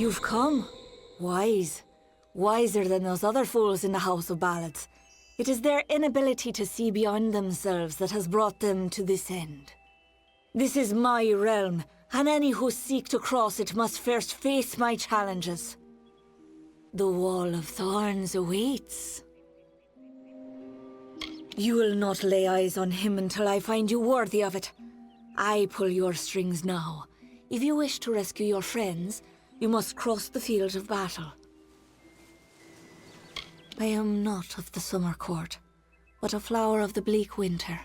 You've come. Wise. Wiser than those other fools in the House of Ballads. It is their inability to see beyond themselves that has brought them to this end. This is my realm, and any who seek to cross it must first face my challenges. The Wall of Thorns awaits. You will not lay eyes on him until I find you worthy of it. I pull your strings now. If you wish to rescue your friends, you must cross the field of battle. I am not of the summer court, but a flower of the bleak winter,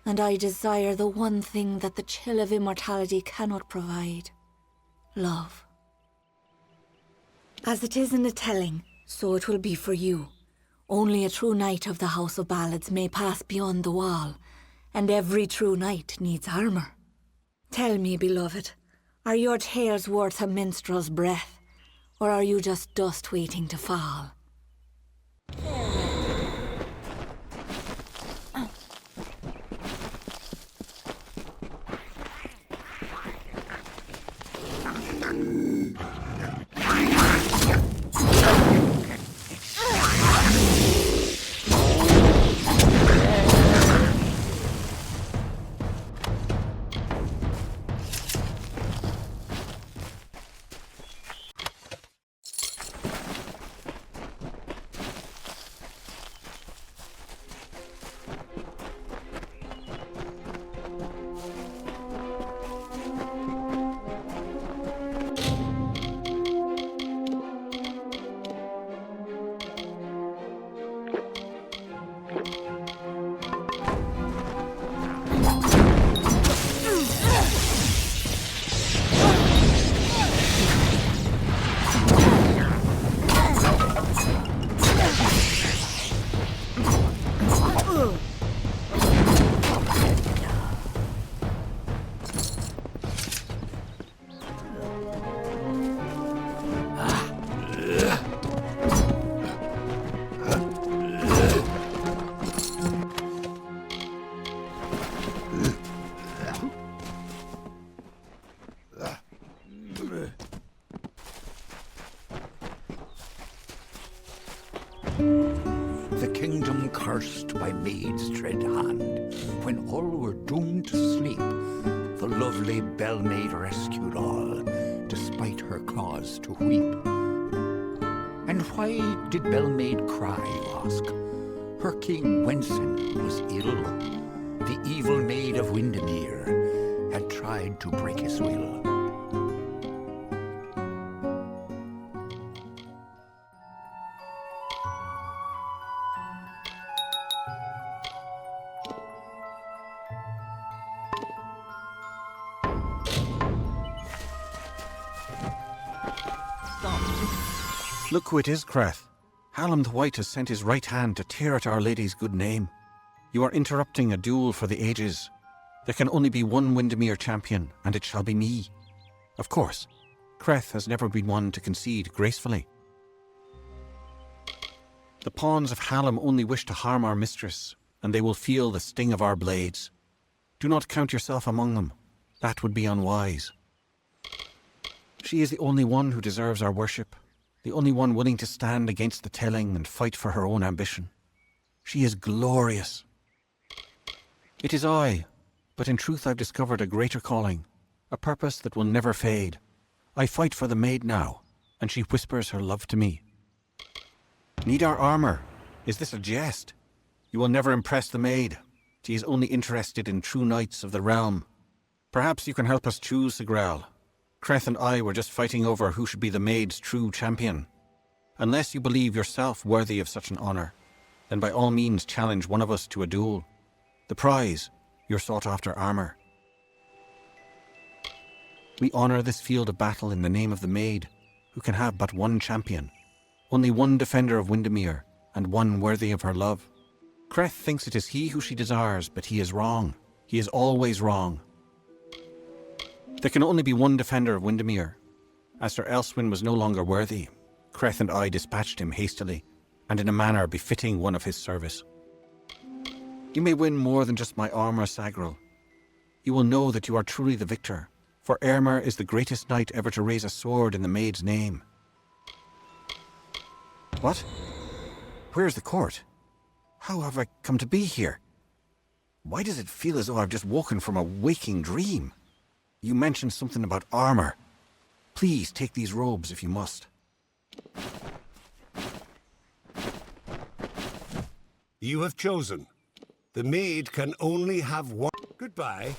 and I desire the one thing that the chill of immortality cannot provide: love. As it is in the telling, so it will be for you. Only a true knight of the House of Ballads may pass beyond the wall, and every true knight needs armor. Tell me, beloved, are your tales worth a minstrel's breath, or are you just dust waiting to fall? The kingdom cursed by maid's dread hand, when all were doomed to sleep, the lovely Bell-maid rescued all, despite her cause to weep. And why did Bell-maid cry, you ask? Her king Wenson was ill. The evil maid of Windermere had tried to break his will. Look who it is, Creth. Hallam the White has sent his right hand to tear at Our Lady's good name. You are interrupting a duel for the ages. There can only be one Windermere champion, and it shall be me. Of course, Creth has never been one to concede gracefully. The pawns of Hallam only wish to harm our mistress, and they will feel the sting of our blades. Do not count yourself among them. That would be unwise. She is the only one who deserves our worship, the only one willing to stand against the telling and fight for her own ambition. She is glorious. It is I, but in truth I've discovered a greater calling, a purpose that will never fade. I fight for the maid now, and she whispers her love to me. Need our armor? Is this a jest? You will never impress the maid. She is only interested in true knights of the realm. Perhaps you can help us choose, Sigrel. Creth and I were just fighting over who should be the maid's true champion. Unless you believe yourself worthy of such an honor, then by all means challenge one of us to a duel. The prize, your sought-after armor. We honor this field of battle in the name of the maid, who can have but one champion, only one defender of Windermere, and one worthy of her love. Creth thinks it is he who she desires, but he is wrong. He is always wrong. There can only be one defender of Windermere. As Sir Elswin was no longer worthy, Creth and I dispatched him hastily, and in a manner befitting one of his service. You may win more than just my armor, Sagrel. You will know that you are truly the victor, For Eomer is the greatest knight ever to raise a sword in the maid's name. What? Where's the court? How have I come to be here? Why does it feel as though I've just woken from a waking dream? You mentioned something about armor. Please take these robes if you must. You have chosen. The maid can only have one. Goodbye.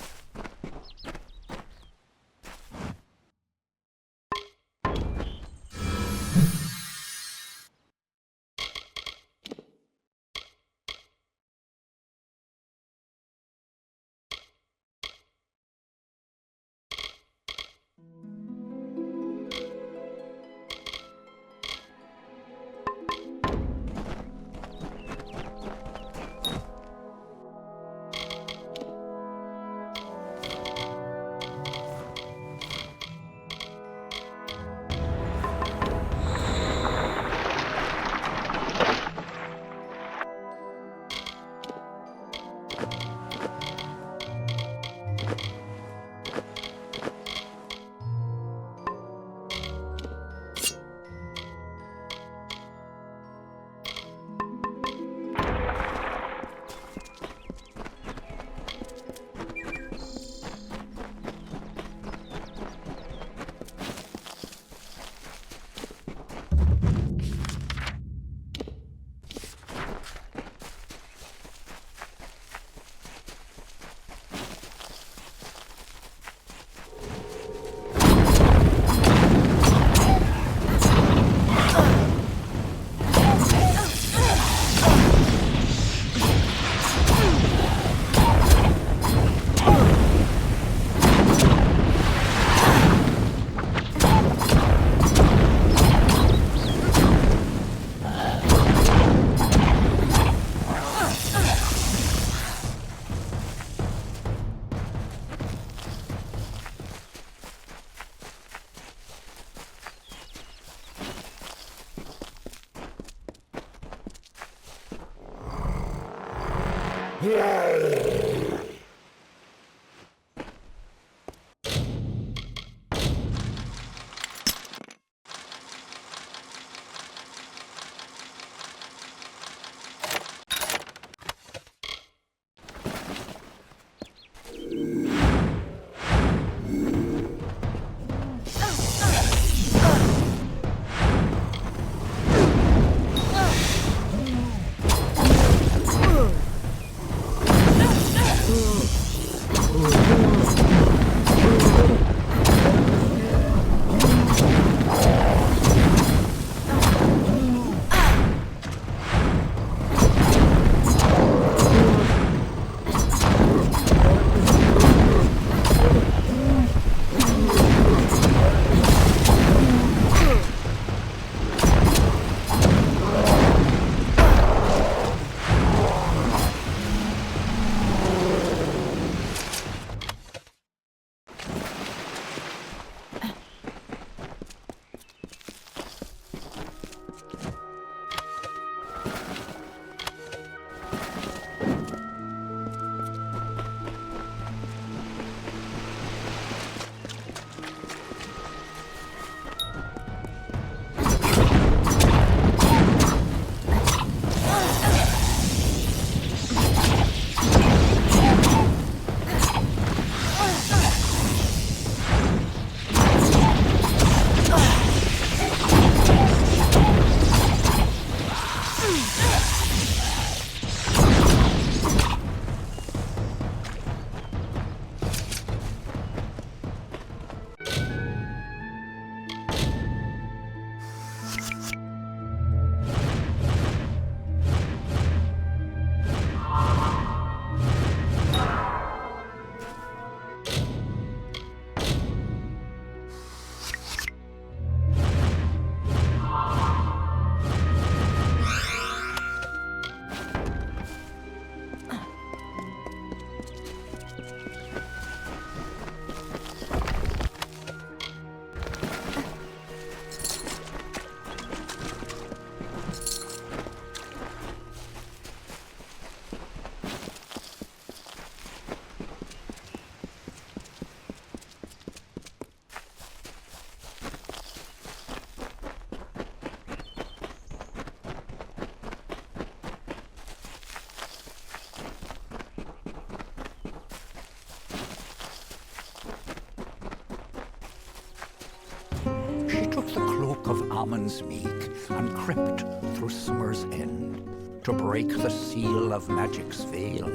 commons meek, and crept through summer's end, to break the seal of magic's veil,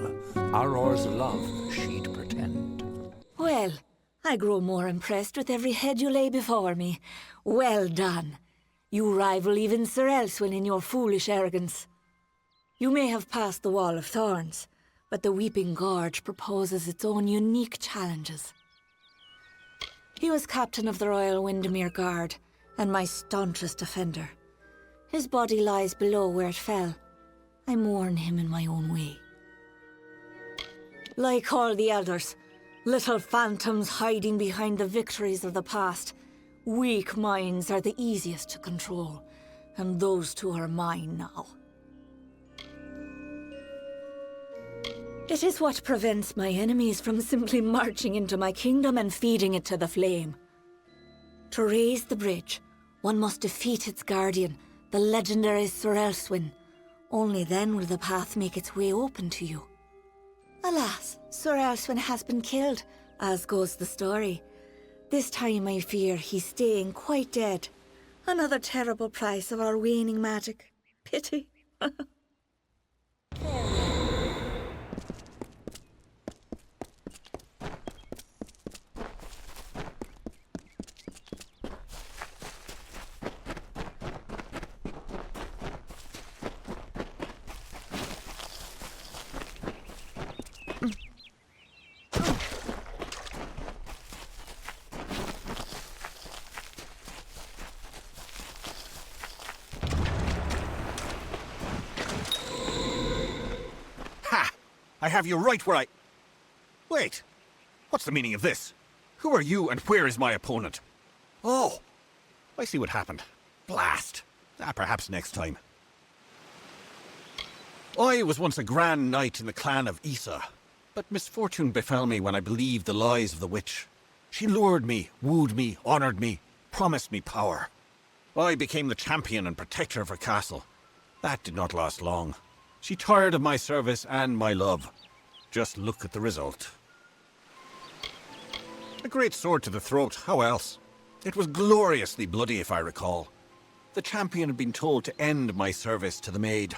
Auror's love she'd pretend. Well, I grow more impressed with every head you lay before me. Well done. You rival even Sir Elswin in your foolish arrogance. You may have passed the Wall of Thorns, but the Weeping Gorge proposes its own unique challenges. He was captain of the Royal Windermere Guard, and my staunchest defender. His body lies below where it fell. I mourn him in my own way. Like all the elders, little phantoms hiding behind the victories of the past, weak minds are the easiest to control, and those two are mine now. It is what prevents my enemies from simply marching into my kingdom and feeding it to the flame. To raise the bridge, one must defeat its guardian, the legendary Sir Elswin. Only then will the path make its way open to you. Alas, Sir Elswin has been killed, as goes the story. This time I fear he's staying quite dead. Another terrible price of our waning magic. Pity. I have you right where I... Wait. What's the meaning of this? Who are you and where is my opponent? Oh, I see what happened. Blast. Perhaps next time. I was once a grand knight in the clan of Isa, but misfortune befell me when I believed the lies of the witch. She lured me, wooed me, honored me, promised me power. I became the champion and protector of her castle. That did not last long. She tired of my service and my love. Just look at the result. A great sword to the throat, how else? It was gloriously bloody, if I recall. The champion had been told to end my service to the maid.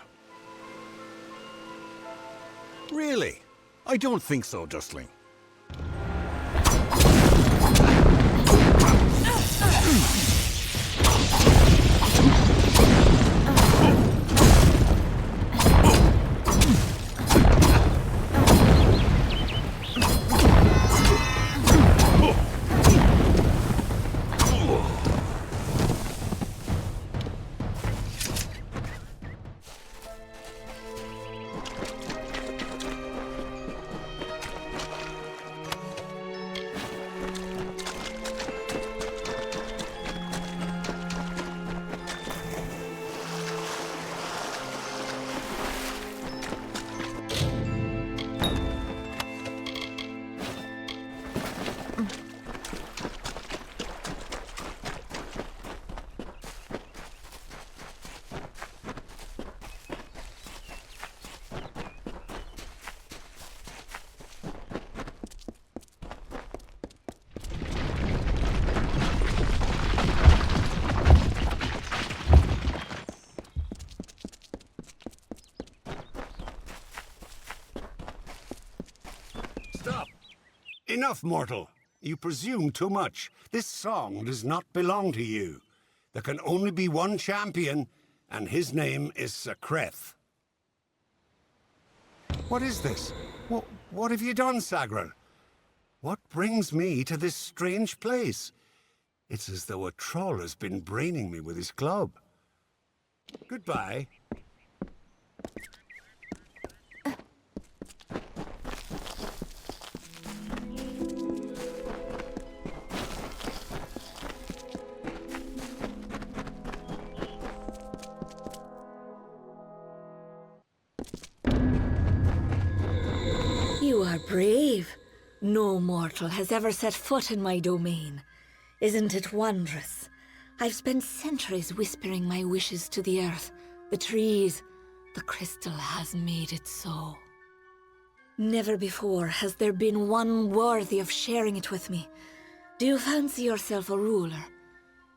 Really? I don't think so, Dustling. Stop! Enough, mortal. You presume too much. This song does not belong to you. There can only be one champion, and his name is Sir Creth. What is this? What have you done, Sagral? What brings me to this strange place? It's as though a troll has been braining me with his club. Goodbye. You are brave. No mortal has ever set foot in my domain. Isn't it wondrous? I've spent centuries whispering my wishes to the earth, the trees. The crystal has made it so. Never before has there been one worthy of sharing it with me. Do you fancy yourself a ruler?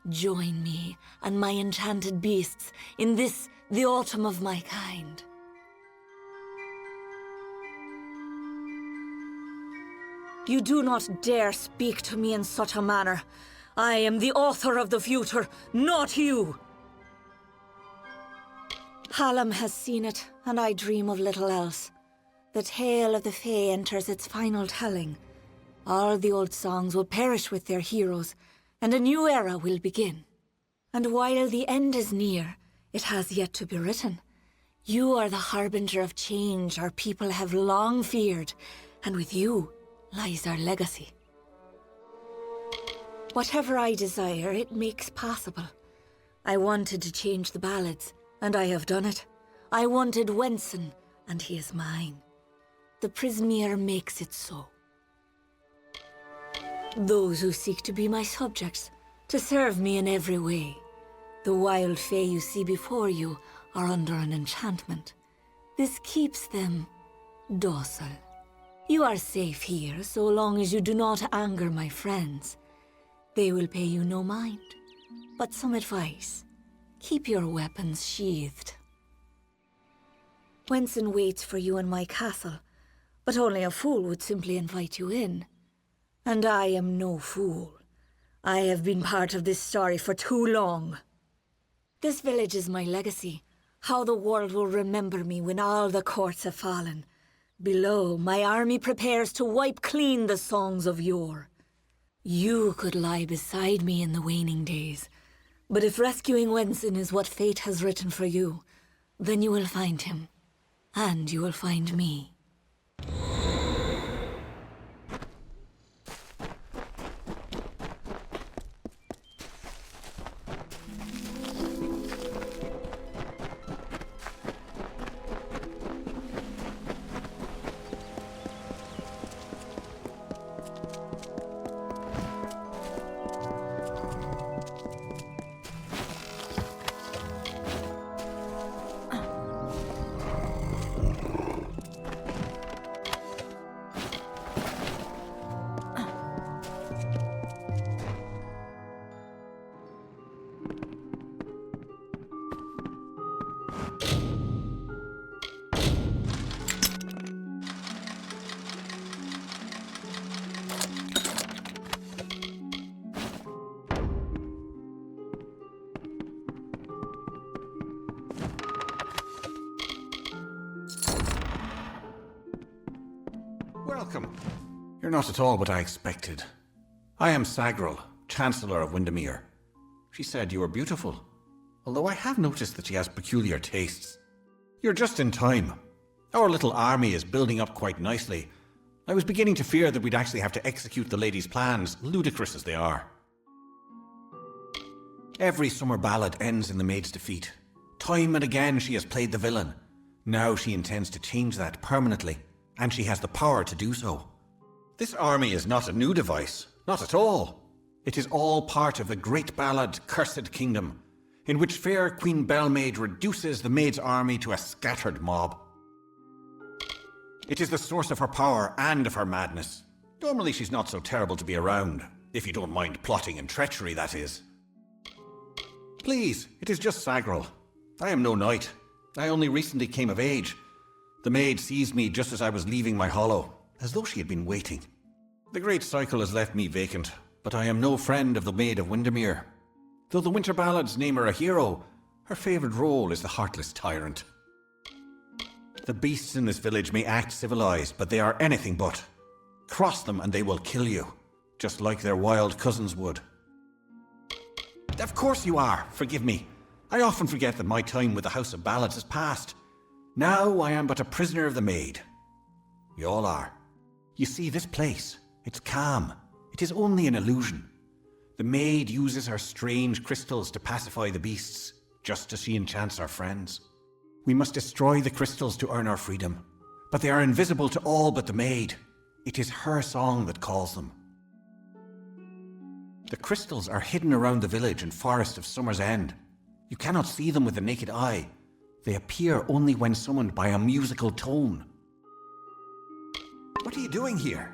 Join me and my enchanted beasts in this, the autumn of my kind. You do not dare speak to me in such a manner. I am the author of the future, not you! Hallam has seen it, and I dream of little else. The tale of the Fae enters its final telling. All the old songs will perish with their heroes, and a new era will begin. And while the end is near, it has yet to be written. You are the harbinger of change our people have long feared, and with you lies our legacy. Whatever I desire, it makes possible. I wanted to change the ballads, and I have done it. I wanted Wenson, and he is mine. The Prismeer makes it so. Those who seek to be my subjects, to serve me in every way. The wild fae you see before you are under an enchantment. This keeps them docile. You are safe here, so long as you do not anger my friends. They will pay you no mind. But some advice. Keep your weapons sheathed. Wenson waits for you in my castle, but only a fool would simply invite you in. And I am no fool. I have been part of this story for too long. This village is my legacy, how the world will remember me when all the courts have fallen. Below, my army prepares to wipe clean the songs of yore. You could lie beside me in the waning days, but if rescuing Wenson is what fate has written for you, then you will find him, and you will find me. Welcome. You're not at all what I expected. I am Sagrel, Chancellor of Windermere. She said you were beautiful, although I have noticed that she has peculiar tastes. You're just in time. Our little army is building up quite nicely. I was beginning to fear that we'd actually have to execute the lady's plans, ludicrous as they are. Every summer ballad ends in the maid's defeat. Time and again she has played the villain. Now she intends to change that permanently, and she has the power to do so. This army is not a new device, not at all. It is all part of the great ballad Cursed Kingdom, in which fair Queen Belmaid reduces the maid's army to a scattered mob. It is the source of her power and of her madness. Normally she's not so terrible to be around, if you don't mind plotting and treachery, that is. Please, it is just Sagrel. I am no knight. I only recently came of age. The maid seized me just as I was leaving my hollow, as though she had been waiting. The great cycle has left me vacant, but I am no friend of the Maid of Windermere. Though the Winter Ballads name her a hero, her favourite role is the heartless tyrant. The beasts in this village may act civilized, but they are anything but. Cross them and they will kill you, just like their wild cousins would. Of course you are, forgive me. I often forget that my time with the House of Ballads has passed. Now I am but a prisoner of the maid. We all are. You see, this place, it's calm. It is only an illusion. The maid uses her strange crystals to pacify the beasts, just as she enchants our friends. We must destroy the crystals to earn our freedom, but they are invisible to all but the maid. It is her song that calls them. The crystals are hidden around the village and forest of Summer's End. You cannot see them with the naked eye. They appear only when summoned by a musical tone. What are you doing here?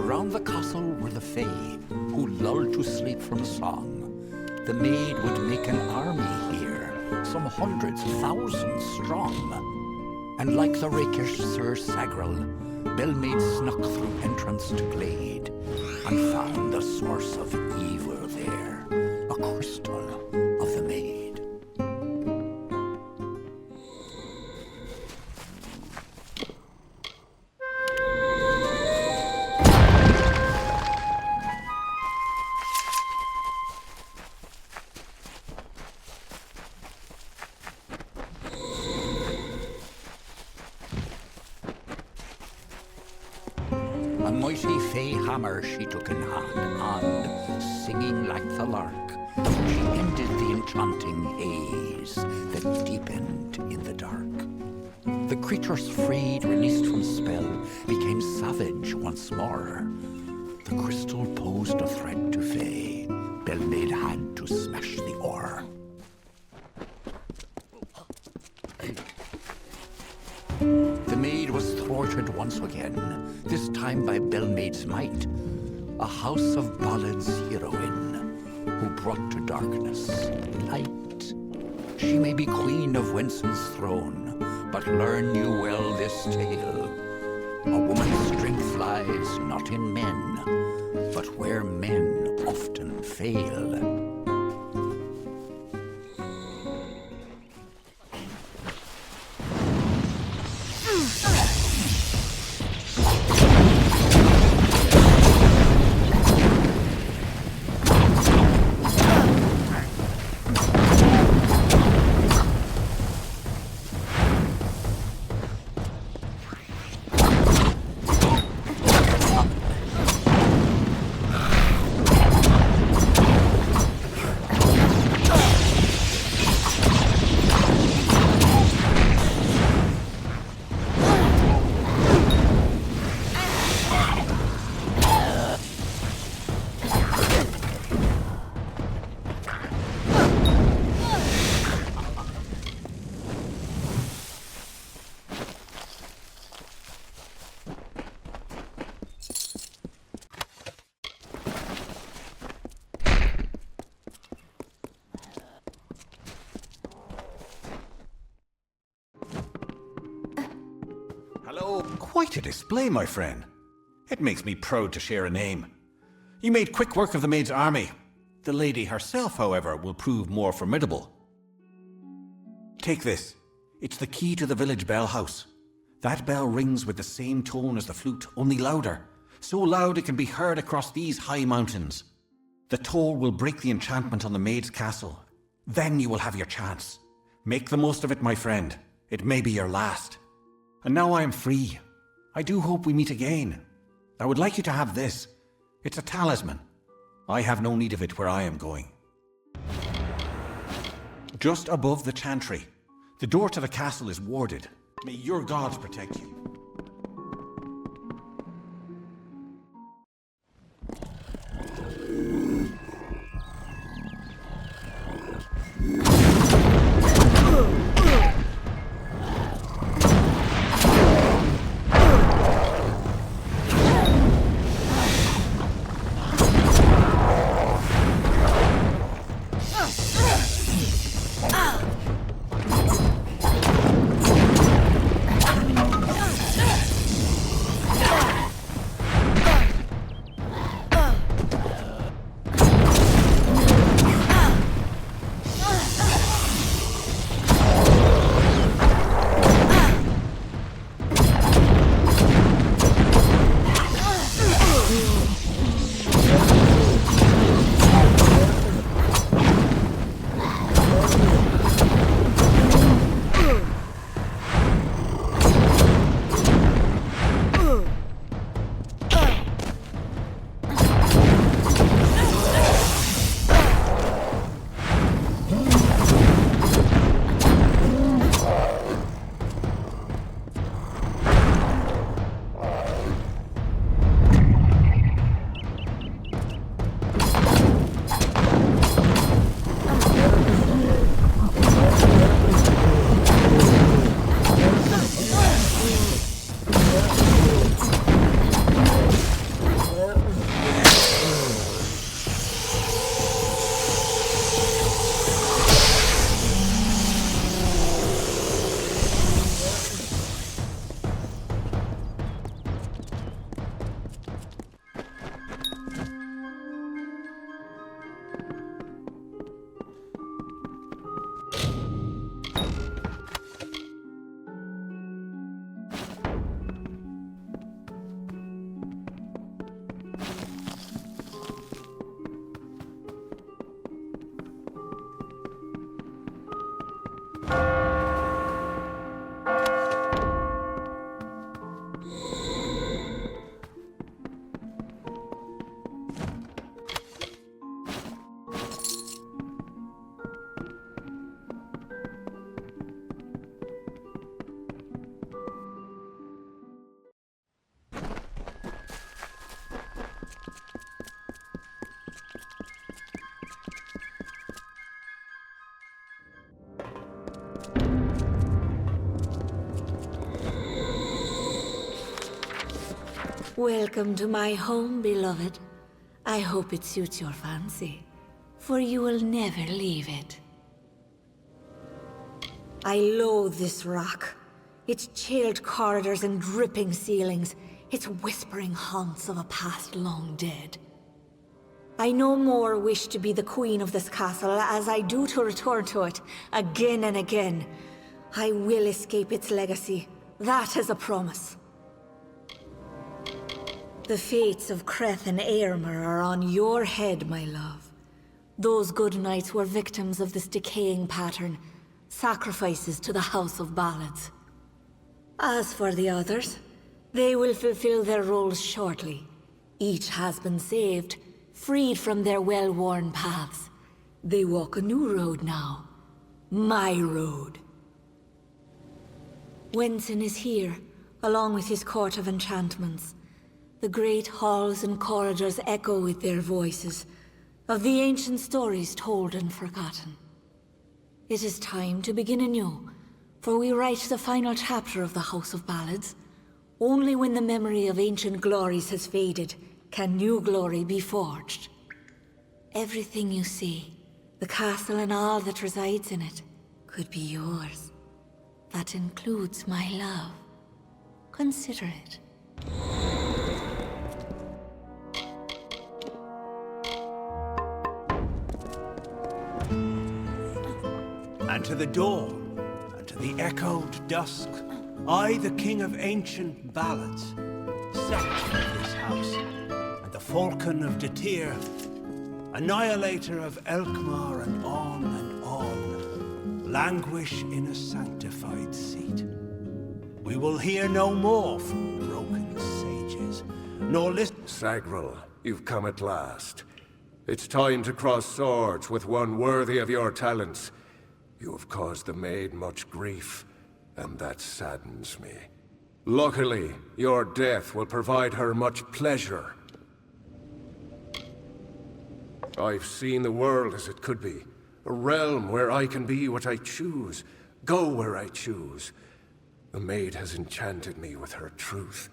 Around the castle were the Fae, who lulled to sleep from song. The maid would make an army here, some hundreds, thousands strong. And like the rakish Sir Sagrel, Bellmaid snuck through entranced glade, and found the source of evil there, a crystal of the maid. A mighty fey hammer she took in hand, and, singing like the lark, she ended the enchanting haze that deepened in the dark. The creatures freed, released from spell, became savage once more. The crystal posed a threat to Fae. Bellmaid had to smash the ore. The maid was thwarted once again, this time by Bellmaid's might, a house of ballads heroine, who brought to darkness light. She may be queen of Wenson's throne, but learn you well this tale. A woman's strength lies not in men, but where men often fail. Hello. Quite a display, my friend. It makes me proud to share a name. You made quick work of the maid's army. The lady herself, however, will prove more formidable. Take this. It's the key to the village bell house. That bell rings with the same tone as the flute, only louder. So loud it can be heard across these high mountains. The toll will break the enchantment on the maid's castle. Then you will have your chance. Make the most of it, my friend. It may be your last. And now I am free. I do hope we meet again. I would like you to have this. It's a talisman. I have no need of it where I am going. Just above the chantry. The door to the castle is warded. May your gods protect you. Welcome to my home, beloved. I hope it suits your fancy, for you will never leave it. I loathe this rock. Its chilled corridors and dripping ceilings, its whispering haunts of a past long dead. I no more wish to be the queen of this castle as I do to return to it, again and again. I will escape its legacy. That is a promise. The fates of Creth and Aermer are on your head, my love. Those good knights were victims of this decaying pattern, sacrifices to the House of Ballads. As for the others, they will fulfill their roles shortly. Each has been saved, freed from their well-worn paths. They walk a new road now. My road. Wenson is here, along with his court of enchantments. The great halls and corridors echo with their voices, of the ancient stories told and forgotten. It is time to begin anew, for we write the final chapter of the House of Ballads. Only when the memory of ancient glories has faded can new glory be forged. Everything you see, the castle and all that resides in it, could be yours. That includes my love. Consider it. And to the dawn, and to the echoed dusk, I, the king of ancient ballads, scepter of this house, and the falcon of Detir, annihilator of Elkmar, and on, languish in a sanctified seat. We will hear no more from broken sages, nor listen. Sagril, you've come at last. It's time to cross swords with one worthy of your talents. You have caused the maid much grief, and that saddens me. Luckily, your death will provide her much pleasure. I've seen the world as it could be, a realm where I can be what I choose, go where I choose. The maid has enchanted me with her truth.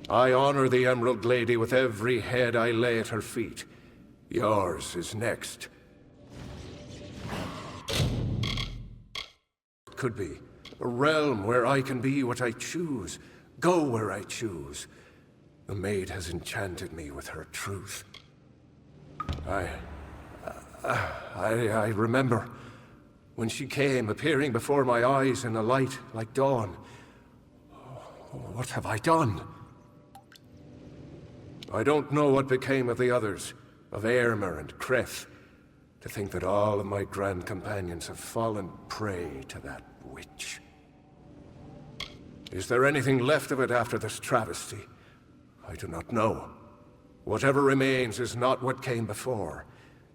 I honor the Emerald Lady with every head I lay at her feet. Yours is next. Could be a realm where I can be what I choose, go where I choose. The maid has enchanted me with her truth. I remember when she came, appearing before my eyes in a light like dawn. What have I done? I don't know what became of the others, of Aermer and Creth. To think that all of my grand companions have fallen prey to that witch. Is there anything left of it after this travesty? I do not know. Whatever remains is not what came before.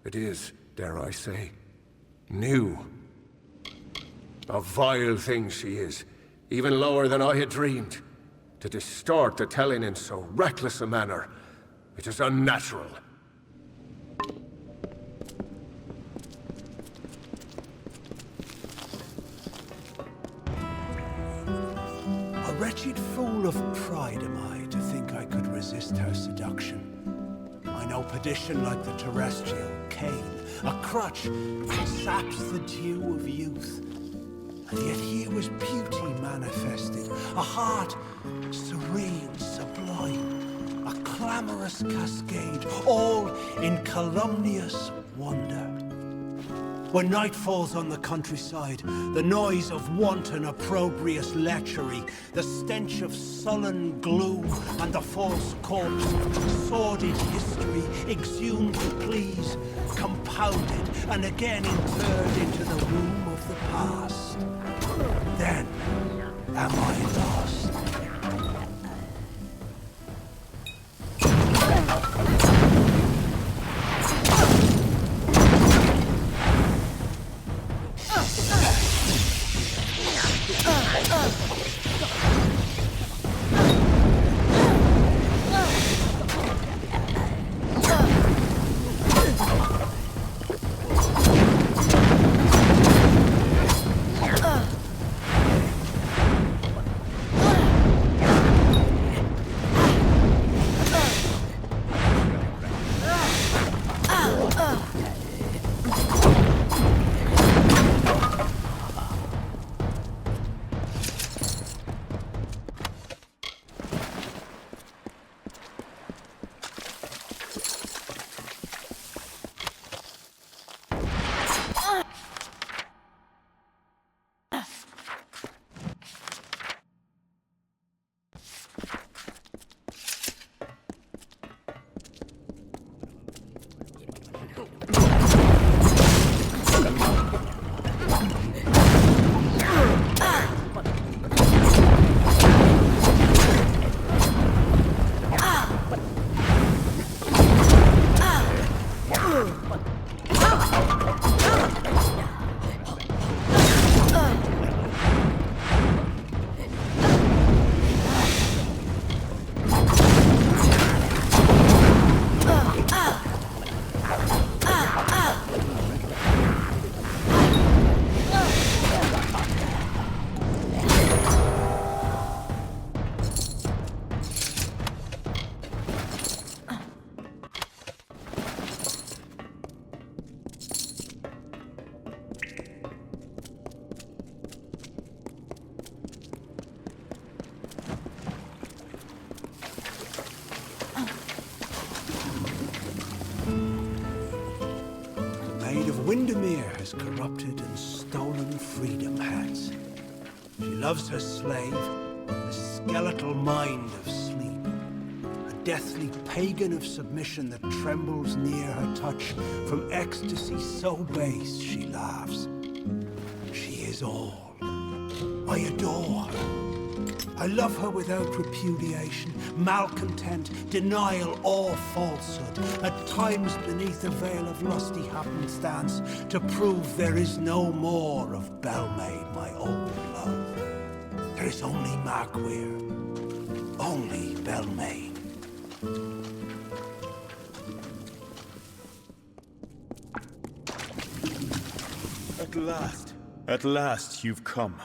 It is, dare I say, new. A vile thing she is, even lower than I had dreamed. To distort the telling in so reckless a manner, it is unnatural. A wretched fool of pride am I to think I could resist her seduction. I know perdition like the terrestrial cane, a crutch that saps the dew of youth. And yet here was beauty manifested, a heart serene, sublime, a clamorous cascade, all in calumnious wonder. When night falls on the countryside, the noise of wanton opprobrious lechery, the stench of sullen gloom, and the false corpse of sordid history exhumed to please, compounded and again interred into the womb of the past. Then am I lost. corrupted and stolen freedom has. She loves her slave, the skeletal mind of sleep, a deathly pagan of submission that trembles near her touch. From ecstasy so base she laughs. She is all I adore her. I love her without repudiation, malcontent, denial, or falsehood. At times beneath a veil of lusty happenstance, to prove there is no more of Belmaid, my old love. There is only Markweir, only Belmaid. At last you've come.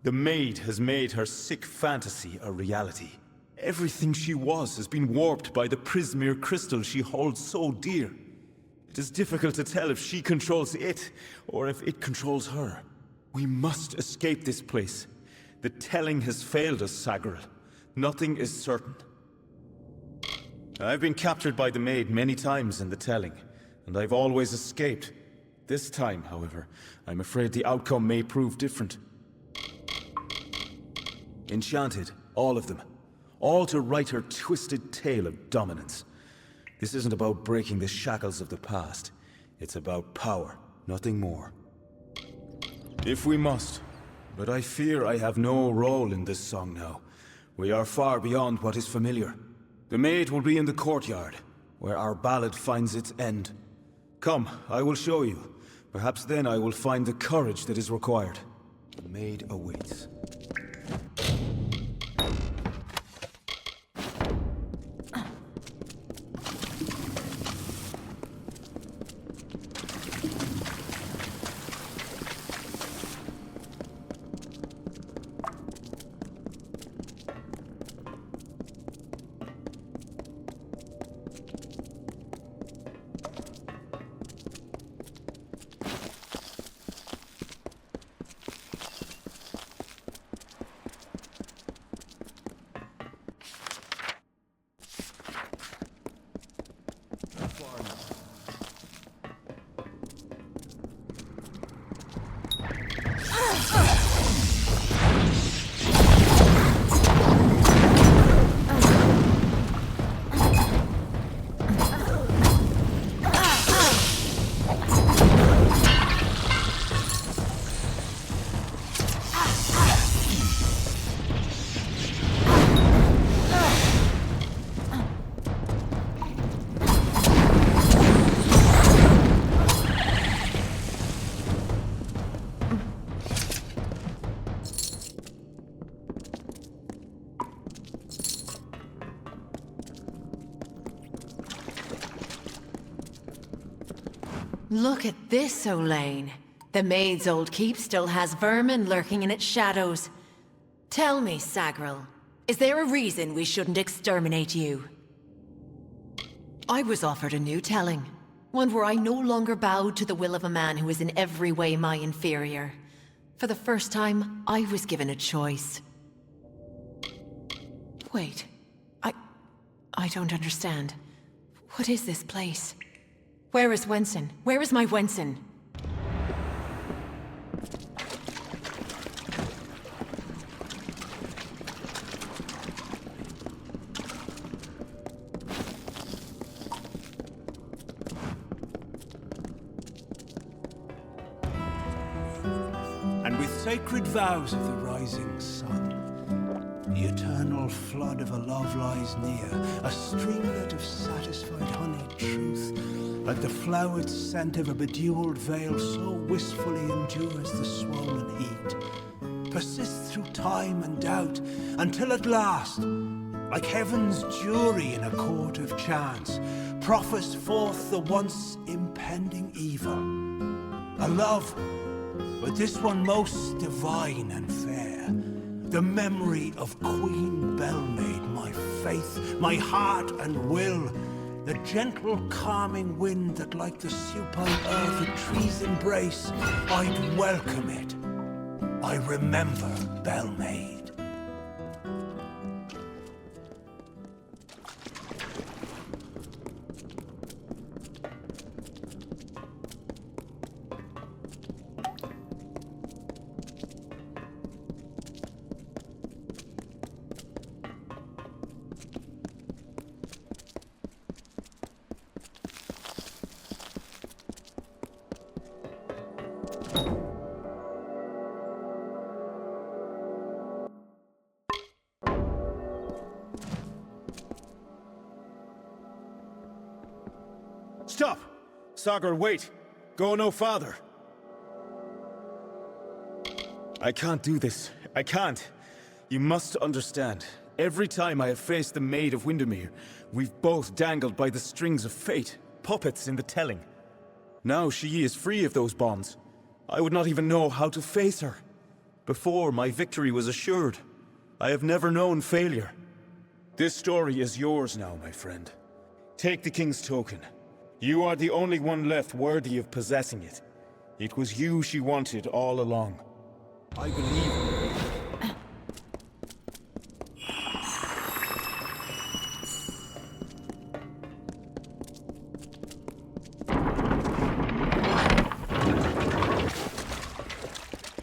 The maid has made her sick fantasy a reality. Everything she was has been warped by the Prismere crystal she holds so dear. It is difficult to tell if she controls it, or if it controls her. We must escape this place. The telling has failed us, Sagril. Nothing is certain. I've been captured by the maid many times in the telling, and I've always escaped. This time, however, I'm afraid the outcome may prove different. Enchanted, all of them. All to write her twisted tale of dominance. This isn't about breaking the shackles of the past. It's about power, nothing more. If we must. But I fear I have no role in this song now. We are far beyond what is familiar. The maid will be in the courtyard, where our ballad finds its end. Come, I will show you. Perhaps then I will find the courage that is required. The maid awaits. Look at this, Olaine. The maid's old keep still has vermin lurking in its shadows. Tell me, Sagril, is there a reason we shouldn't exterminate you? I was offered a new telling. One where I no longer bowed to the will of a man who is in every way my inferior. For the first time, I was given a choice. Wait. I don't understand. What is this place? Where is Wenson? Where is my Wenson? And with sacred vows of the rising sun, the eternal flood of a love lies near, a streamlet of satisfied honeyed truth, like the flowered scent of a bedewed veil, so wistfully endures the swollen heat, persists through time and doubt, until at last, like heaven's jury in a court of chance, proffers forth the once impending evil. A love, but this one most divine and fair, the memory of Queen Belmaid, my faith, my heart and will, the gentle calming wind that like the supine earth a tree's embrace, I'd welcome it. I remember Belmaid. stop! Sagar, wait! Go no farther! I can't do this. I can't. You must understand. Every time I have faced the Maid of Windermere, we've both dangled by the strings of fate, puppets in the telling. Now she is free of those bonds. I would not even know how to face her. Before, my victory was assured. I have never known failure. This story is yours now, my friend. Take the King's token. You are the only one left worthy of possessing it. It was you she wanted all along. I believe her.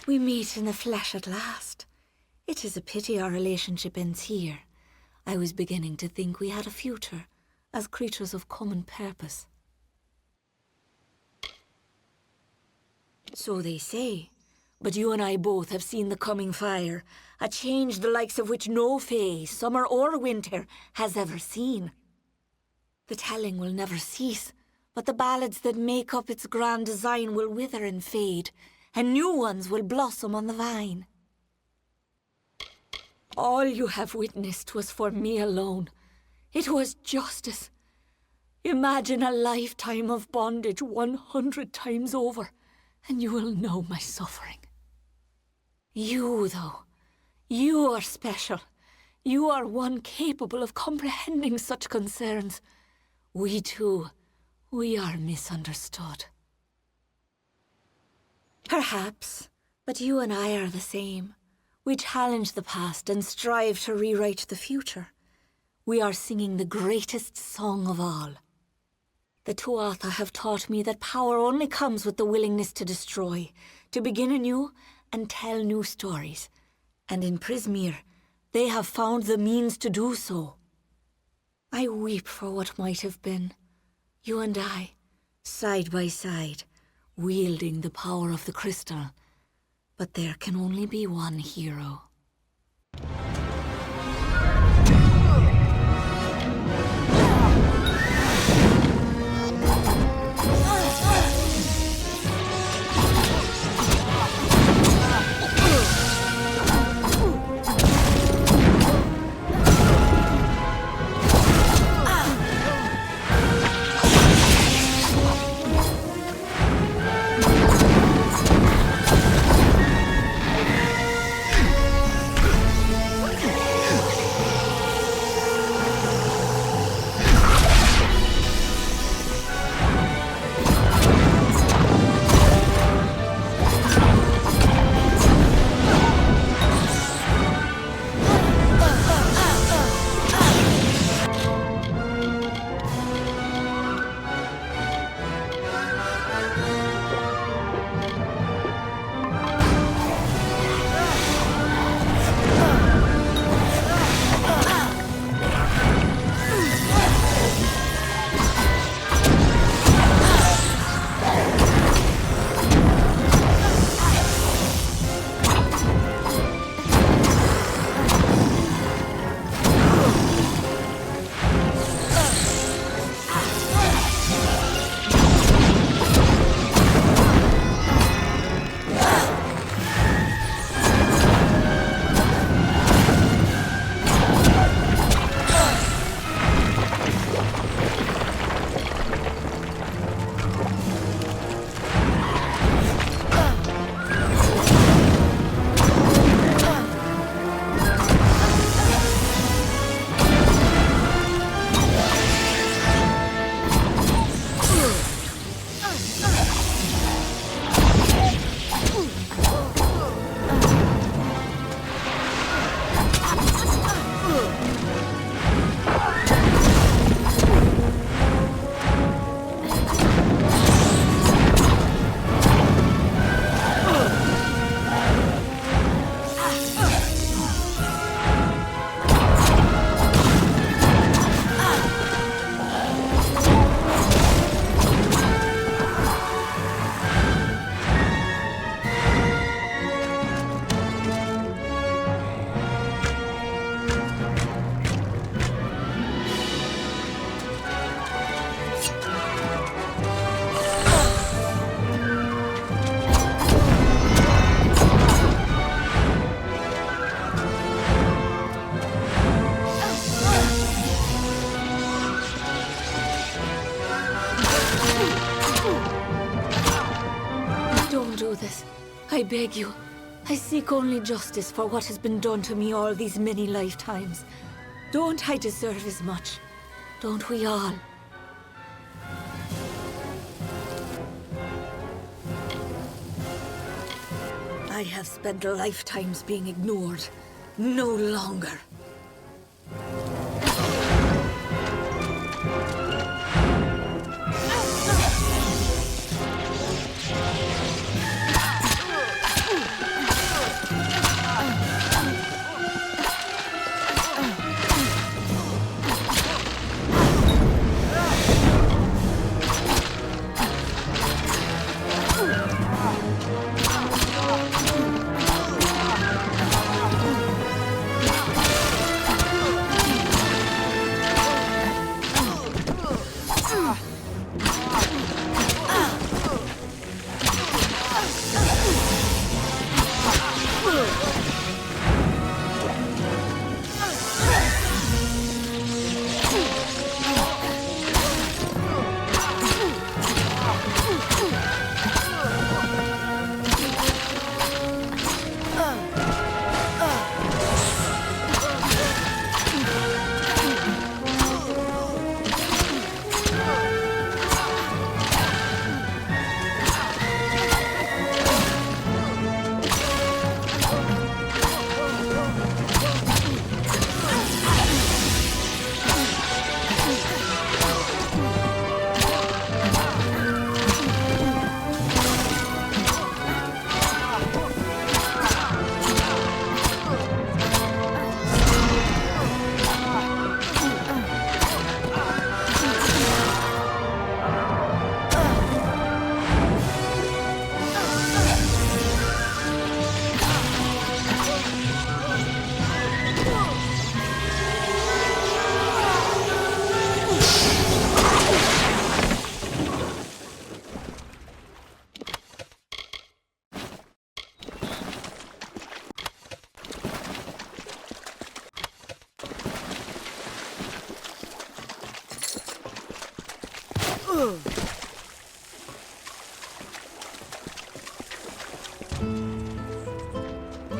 We meet in the flesh at last. It is a pity our relationship ends here. I was beginning to think we had a future, as creatures of common purpose. So they say, but you and I both have seen the coming fire, a change the likes of which no fae, summer or winter, has ever seen. The telling will never cease, but the ballads that make up its grand design will wither and fade, and new ones will blossom on the vine. All you have witnessed was for me alone. It was justice. Imagine a lifetime of bondage 100 times over, and you will know my suffering. You, though, you are special. You are one capable of comprehending such concerns. We too, we are misunderstood. Perhaps, but you and I are the same. We challenge the past and strive to rewrite the future. We are singing the greatest song of all. The Tuatha have taught me that power only comes with the willingness to destroy, to begin anew and tell new stories. And in Prismeer, they have found the means to do so. I weep for what might have been. You and I, side by side, wielding the power of the crystal. But there can only be one hero. beg you. I seek only justice for what has been done to me all these many lifetimes. Don't I deserve as much? Don't we all? I have spent lifetimes being ignored. No longer.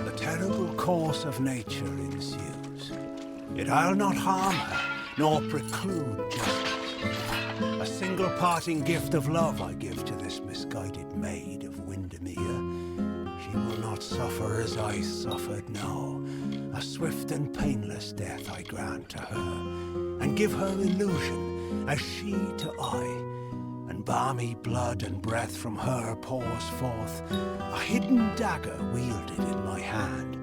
The terrible course of nature ensues. Yet I'll not harm her, nor preclude justice. A single parting gift of love I give to this misguided maid of Windermere. She will not suffer as I suffered, no. A swift and painless death I grant to her, and give her illusion as she to I. And balmy blood and breath from her pours forth, a hidden dagger wielded in my hand,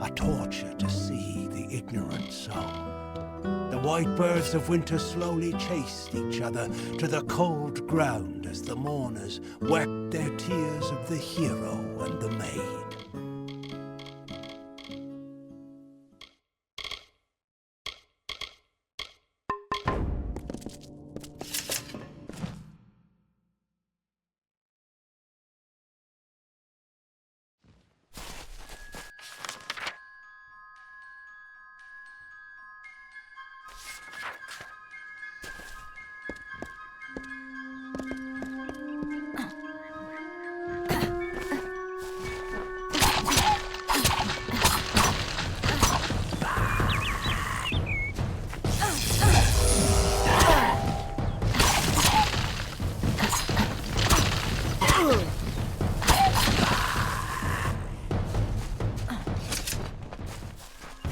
a torture to see the ignorant soul. The white birds of winter slowly chased each other to the cold ground as the mourners wept their tears of the hero and the maid.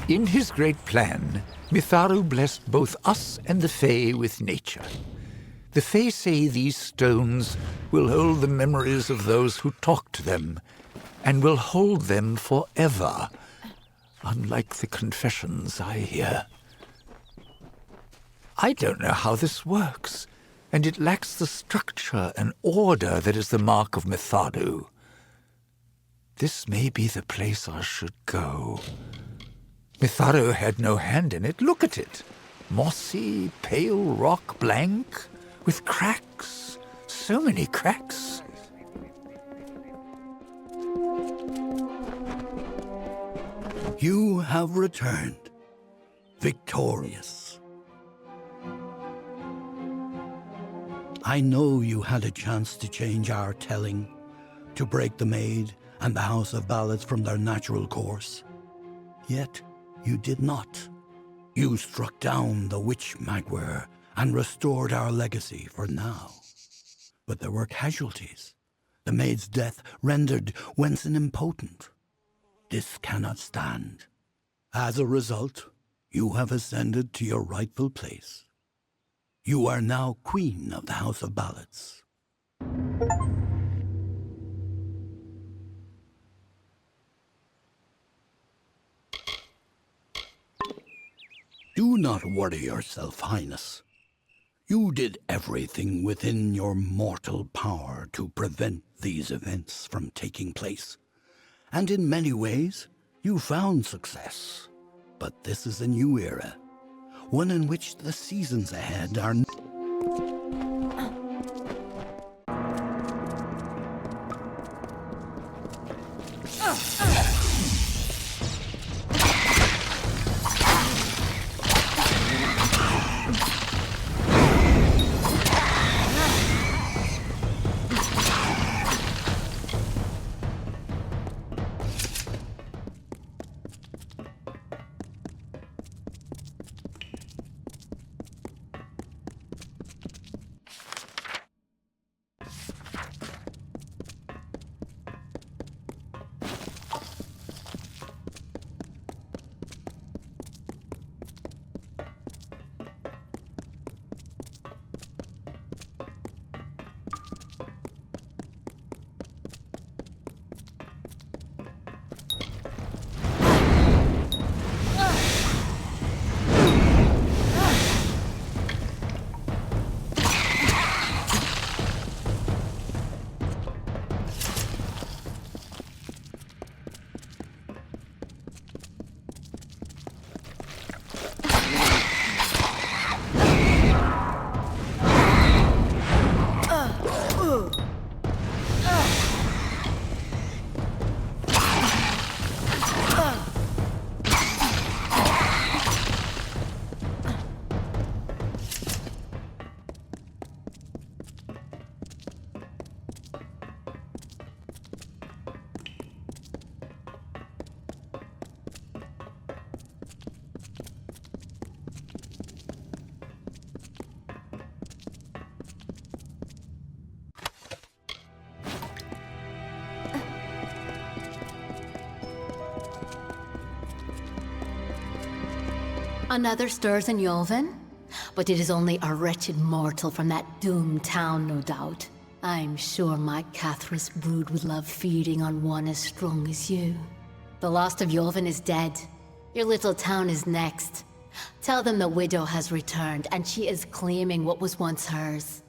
In his great plan, Mitharu blessed both us and the Fae with nature. The Fae say these stones will hold the memories of those who talked to them, and will hold them forever, unlike the confessions I hear. I don't know how this works, and it lacks the structure and order that is the mark of Mitharu. This may be the place I should go. Mitharu had no hand in it. Look at it. Mossy, pale rock blank, with cracks. So many cracks. You have returned, victorious. I know you had a chance to change our telling, to break the maid and the House of Ballads from their natural course. Yet you did not. You struck down the witch Magwer and restored our legacy for now. But there were casualties. The maid's death rendered Wenson impotent. This cannot stand. As a result, you have ascended to your rightful place. You are now Queen of the House of Ballads. Do not worry yourself, Highness. You did everything within your mortal power to prevent these events from taking place. And in many ways, you found success. But this is a new era, one in which the seasons ahead are... Another stirs in Yolvin? But it is only a wretched mortal from that doomed town, no doubt. I'm sure my Cathris brood would love feeding on one as strong as you. The Lost of Yolvin is dead. Your little town is next. Tell them the widow has returned, and she is claiming what was once hers.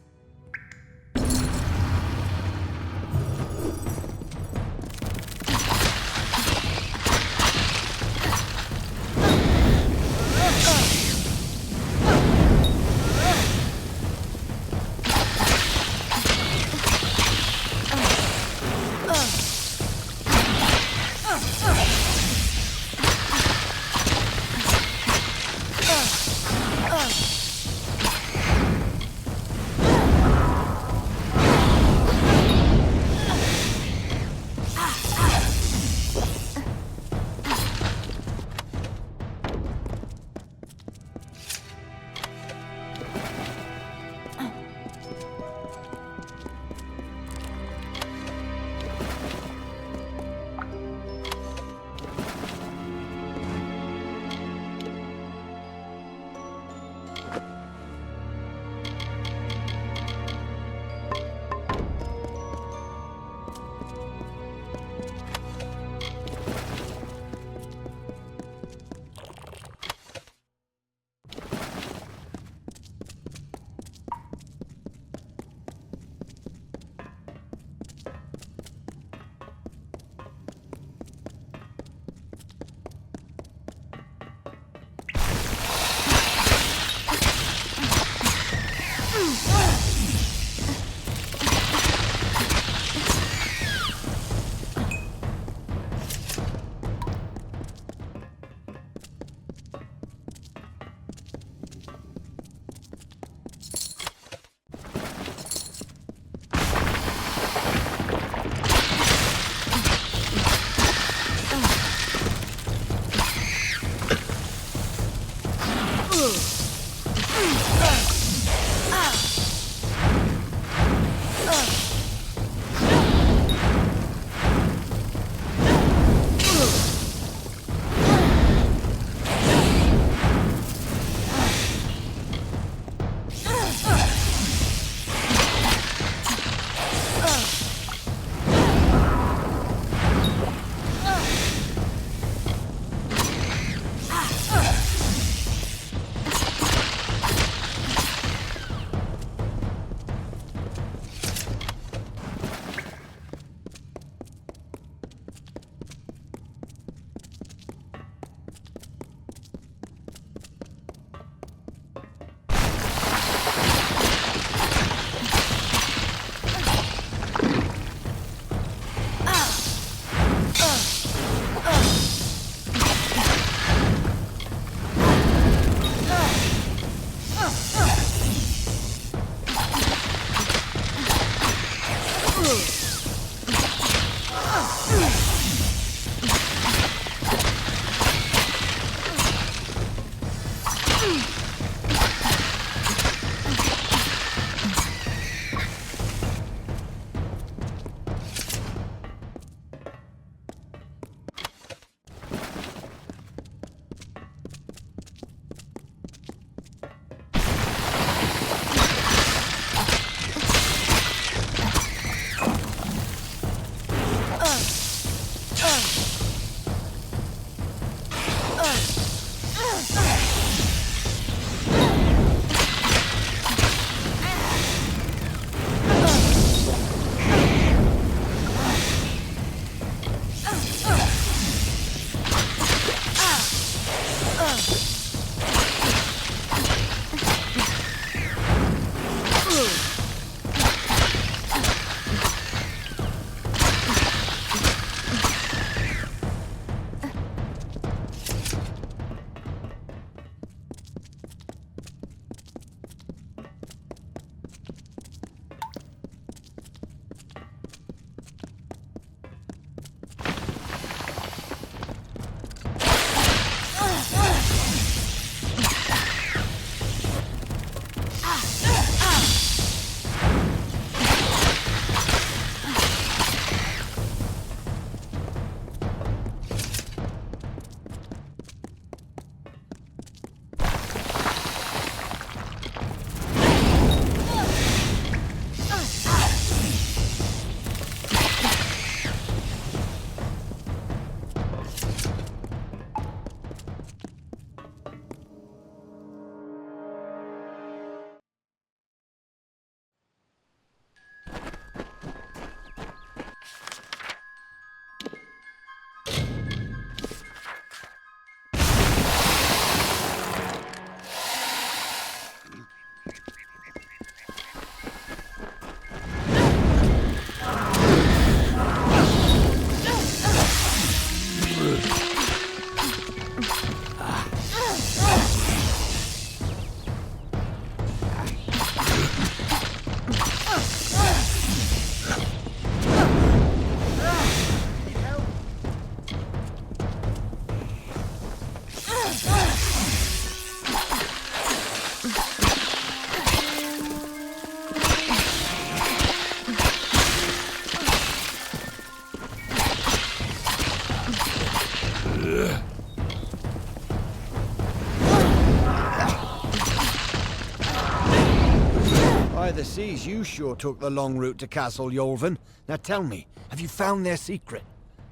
By the seas, you sure took the long route to Castle Yolvin. Now tell me, have you found their secret?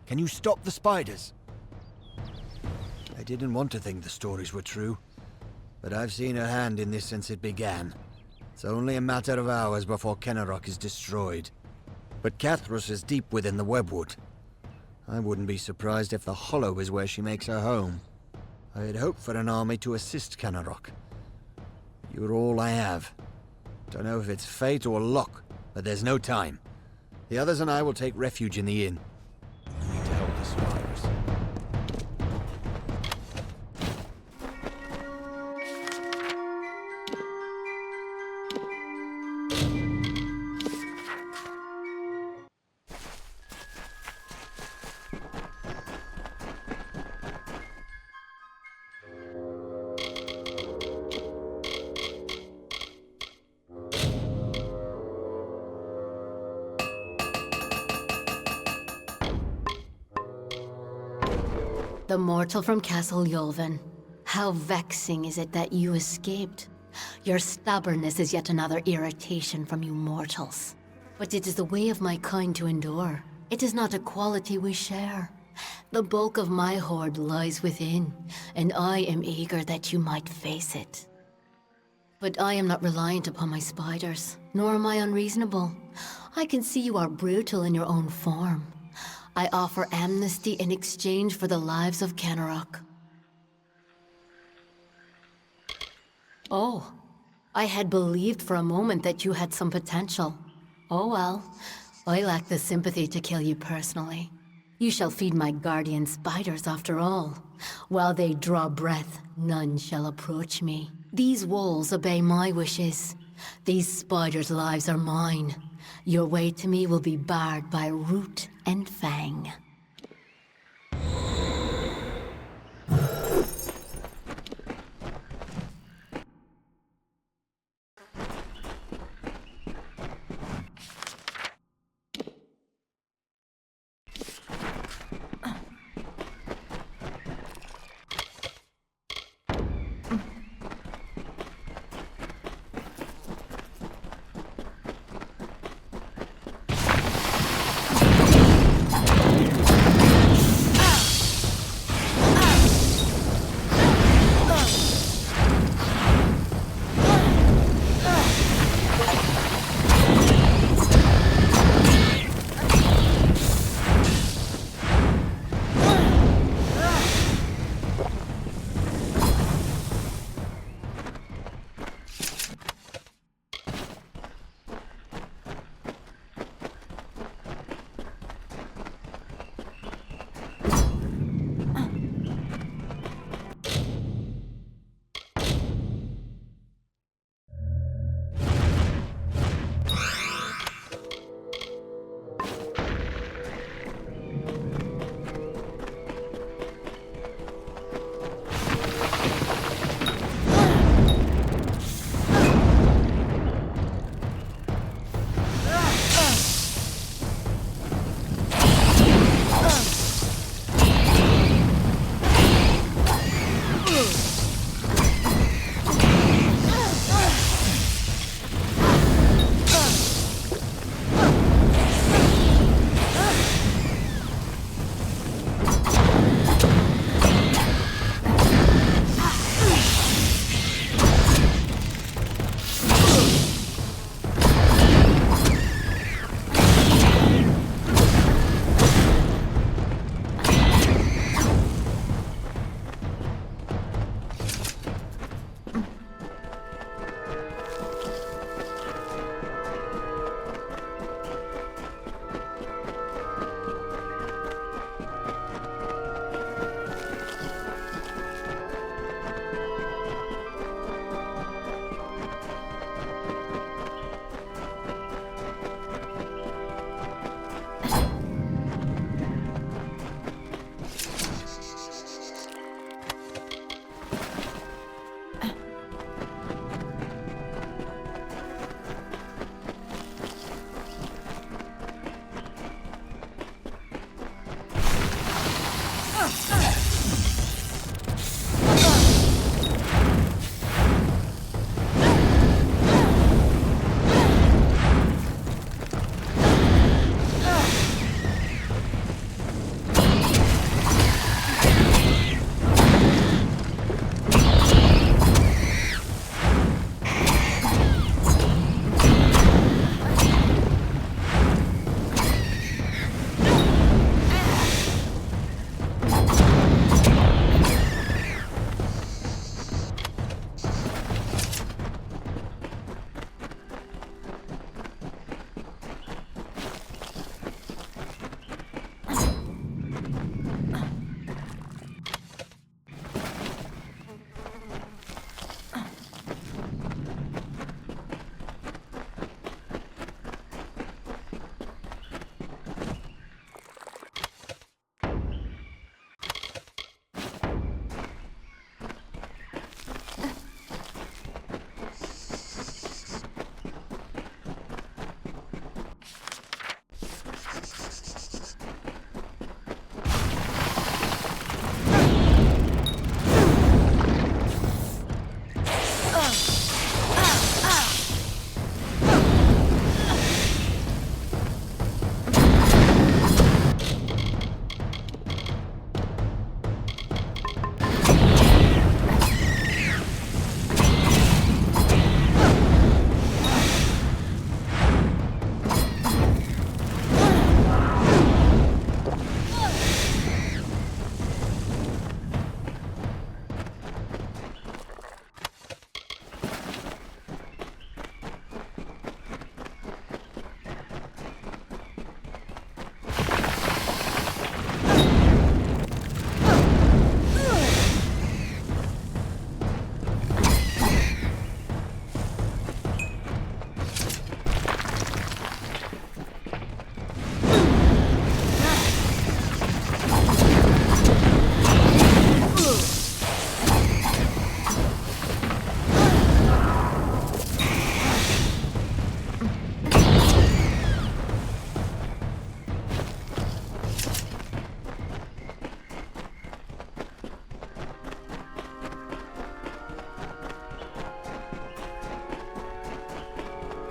Can you stop the spiders? I didn't want to think the stories were true, but I've seen her hand in this since it began. It's only a matter of hours before Kenarok is destroyed. But Cathrus is deep within the webwood. I wouldn't be surprised if the Hollow is where she makes her home. I had hoped for an army to assist Kenarok. You're all I have. Don't know if it's fate or luck, but there's no time. The others and I will take refuge in the inn. I need to help the spiders. The mortal from Castle Yolvin. How vexing is it that you escaped? Your stubbornness is yet another irritation from you mortals. But it is the way of my kind to endure. It is not a quality we share. The bulk of my hoard lies within, and I am eager that you might face it. But I am not reliant upon my spiders, nor am I unreasonable. I can see you are brutal in your own form. I offer amnesty in exchange for the lives of Kenarok. Oh, I had believed for a moment that you had some potential. Oh well, I lack the sympathy to kill you personally. You shall feed my guardian spiders after all. While they draw breath, none shall approach me. These walls obey my wishes. These spiders' lives are mine. Your way to me will be barred by root and fang.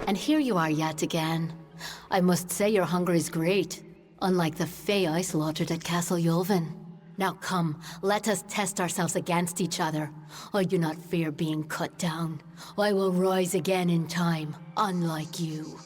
And here you are yet again. I must say your hunger is great, unlike the Fae I slaughtered at Castle Yulvin. Now come, let us test ourselves against each other. I do not fear being cut down. I will rise again in time, unlike you.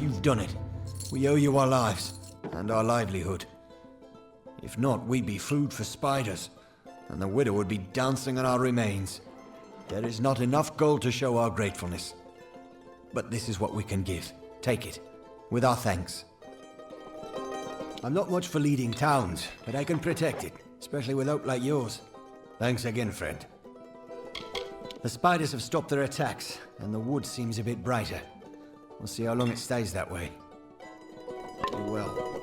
You've done it. We owe you our lives, and our livelihood. If not, we'd be food for spiders, and the widow would be dancing on our remains. There is not enough gold to show our gratefulness. But this is what we can give. Take it, with our thanks. I'm not much for leading towns, but I can protect it, especially with oak like yours. Thanks again, friend. The spiders have stopped their attacks, and the wood seems a bit brighter. We'll see how long it stays that way. Do well.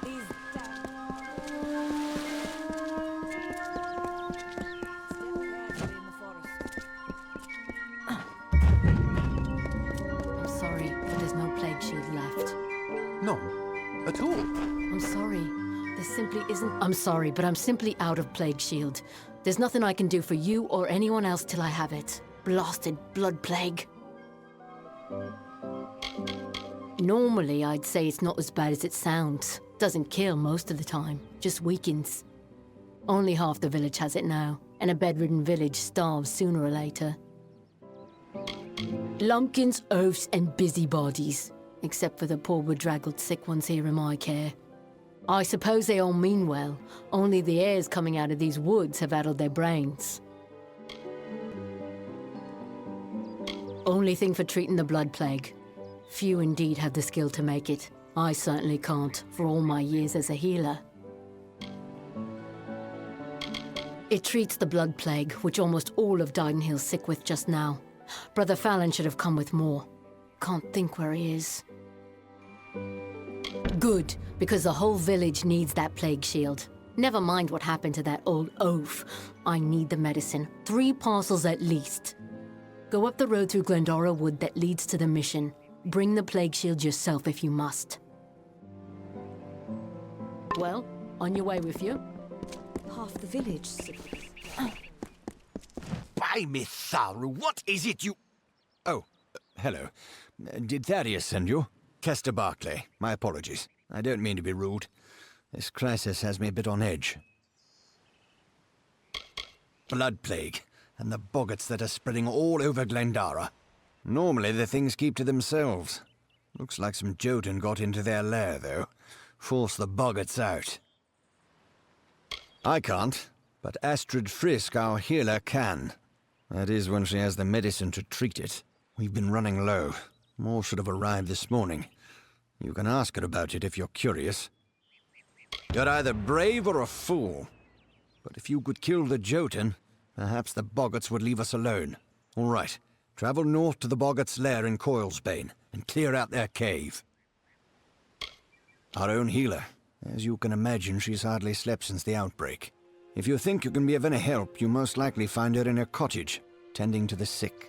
These damn... Step carefully in the forest. I'm sorry, but there's no plague shield left. No, at all. I'm sorry. There simply isn't. I'm sorry, but I'm simply out of plague shield. There's nothing I can do for you or anyone else till I have it. Blasted blood plague. Normally, I'd say it's not as bad as it sounds. Doesn't kill most of the time, just weakens. Only half the village has it now, and a bedridden village starves sooner or later. Lumpkins, oafs, and busybodies. Except for the poor bedraggled sick ones here in my care. I suppose they all mean well, only the airs coming out of these woods have addled their brains. Only thing for treating the blood plague. Few indeed have the skill to make it. I certainly can't, for all my years as a healer. It treats the blood plague, which almost all of Didenhill's sick with just now. Brother Fallon should have come with more. Can't think where he is. Good, because the whole village needs that plague shield. Never mind what happened to that old oaf. I need the medicine. 3 parcels at least. Go up the road through Glendora Wood that leads to the mission. Bring the plague shield yourself if you must. Well, on your way with you. Half the village. By me, Tharu, what is it you... Oh, hello. Did Thaddeus send you? Kester Barclay. My apologies. I don't mean to be rude. This crisis has me a bit on edge. Blood plague, and the boggarts that are spreading all over Glendara. Normally the things keep to themselves. Looks like some Jotun got into their lair, though. Forced the boggarts out. I can't, but Astrid Frisk, our healer, can. That is when she has the medicine to treat it. We've been running low. More should have arrived this morning. You can ask her about it if you're curious. You're either brave or a fool. But if you could kill the Jotun, perhaps the boggarts would leave us alone. All right, travel north to the boggarts' lair in Coilsbane and clear out their cave. Our own healer. As you can imagine, she's hardly slept since the outbreak. If you think you can be of any help, you most likely find her in her cottage, tending to the sick.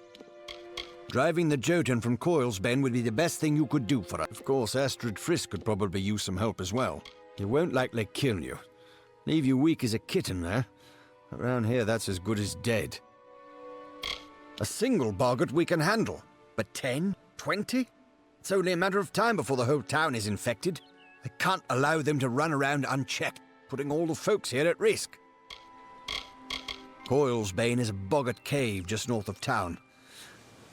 Driving the Jotun from Coilsbane would be the best thing you could do for her. Of course, Astrid Frisk could probably use some help as well. He won't likely kill you. Leave you weak as a kitten there. Around here, that's as good as dead. A single boggart we can handle. But 10? 20? It's only a matter of time before the whole town is infected. I can't allow them to run around unchecked, putting all the folks here at risk. Coilsbane is a boggart cave just north of town.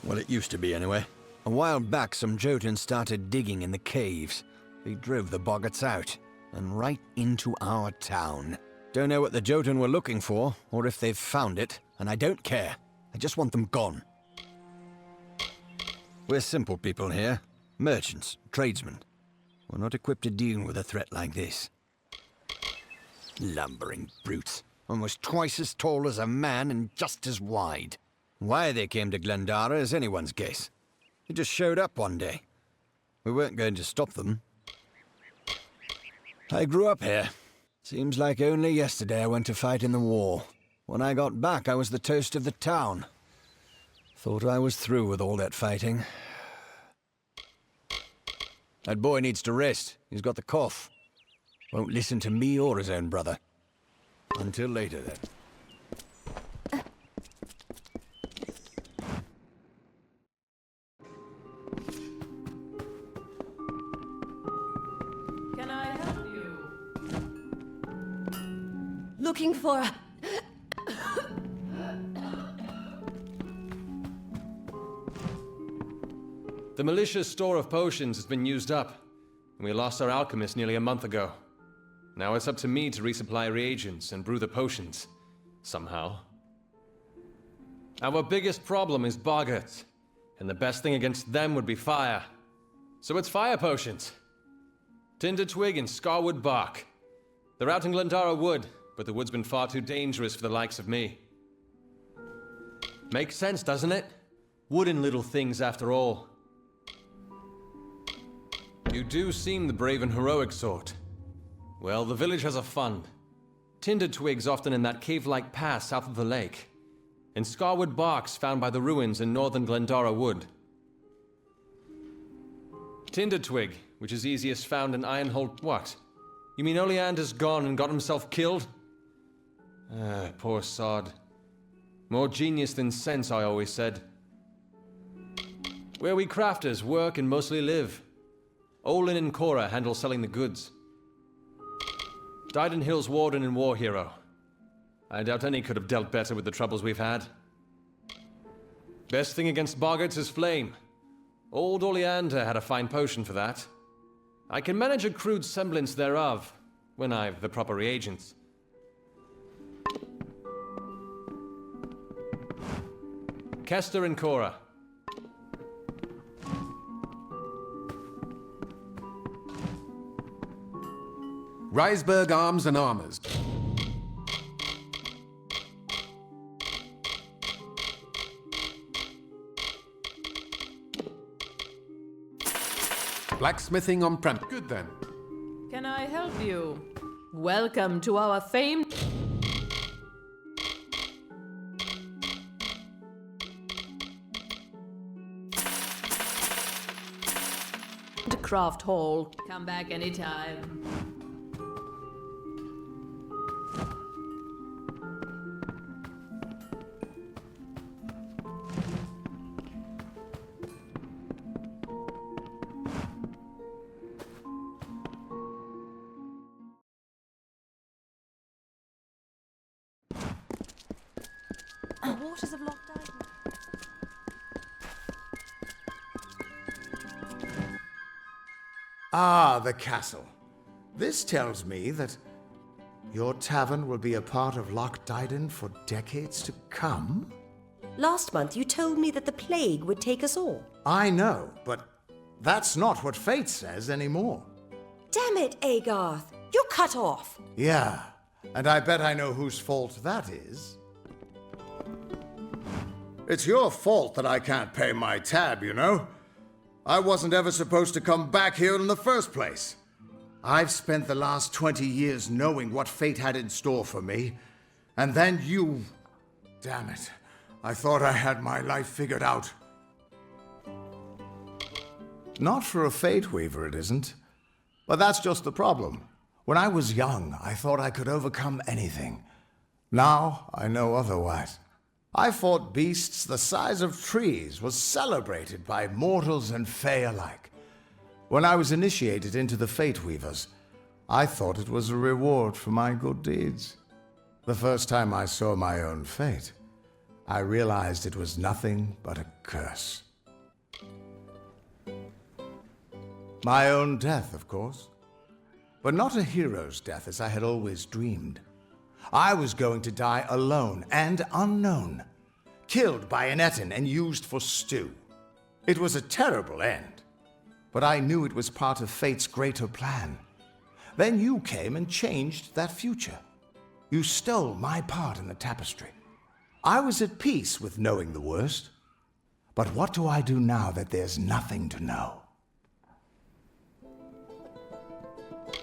Well, it used to be anyway. A while back, some Jotun started digging in the caves. They drove the boggarts out, and right into our town. Don't know what the Jotun were looking for, or if they've found it, and I don't care. I just want them gone. We're simple people here. Merchants, tradesmen. We're not equipped to deal with a threat like this. Lumbering brutes. Almost twice as tall as a man and just as wide. Why they came to Glendara is anyone's guess. They just showed up one day. We weren't going to stop them. I grew up here. Seems like only yesterday I went to fight in the war. When I got back, I was the toast of the town. Thought I was through with all that fighting. That boy needs to rest. He's got the cough. Won't listen to me or his own brother. Until later, then. Can I help you? Looking for... The malicious store of potions has been used up, and we lost our alchemist nearly a month ago. Now it's up to me to resupply reagents and brew the potions. Somehow. Our biggest problem is boggarts, and the best thing against them would be fire. So it's fire potions. Tinder twig and scarwood bark. They're out in Glendara Wood, but the wood's been far too dangerous for the likes of me. Makes sense, doesn't it? Wooden little things after all. You do seem the brave and heroic sort. Well, the village has a fund. Tinder twigs often in that cave-like pass south of the lake. And scarwood barks found by the ruins in northern Glendara Wood. Tinder twig, which is easiest found in Ironhold... What? You mean Oleander's gone and got himself killed? Ah, poor sod. More genius than sense, I always said. Where we crafters work and mostly live. Olin and Cora handle selling the goods. Dyden Hill's warden and war hero. I doubt any could have dealt better with the troubles we've had. Best thing against boggarts is flame. Old Oleander had a fine potion for that. I can manage a crude semblance thereof, when I've the proper reagents. Kester and Cora. Reisberg Arms and Armors. Blacksmithing on prem. Good then. Can I help you? Welcome to our famed... Craft Hall. Come back anytime. The waters of Loch Dyke. Ah, the castle. This tells me that your tavern will be a part of Loch Dyden for decades to come? Last month you told me that the plague would take us all. I know, but that's not what fate says anymore. Damn it, Agarth. You're cut off. Yeah, and I bet I know whose fault that is. It's your fault that I can't pay my tab, you know? I wasn't ever supposed to come back here in the first place. I've spent the last 20 years knowing what fate had in store for me. And then you... Damn it. I thought I had my life figured out. Not for a Fate Weaver, it isn't. But that's just the problem. When I was young, I thought I could overcome anything. Now, I know otherwise. I fought beasts the size of trees, was celebrated by mortals and fae alike. When I was initiated into the Fate Weavers, I thought it was a reward for my good deeds. The first time I saw my own fate, I realized it was nothing but a curse. My own death, of course. But not a hero's death as I had always dreamed. I was going to die alone and unknown, killed by an Etin and used for stew. It was a terrible end, but I knew it was part of fate's greater plan. Then you came and changed that future. You stole my part in the tapestry. I was at peace with knowing the worst. But what do I do now that there's nothing to know?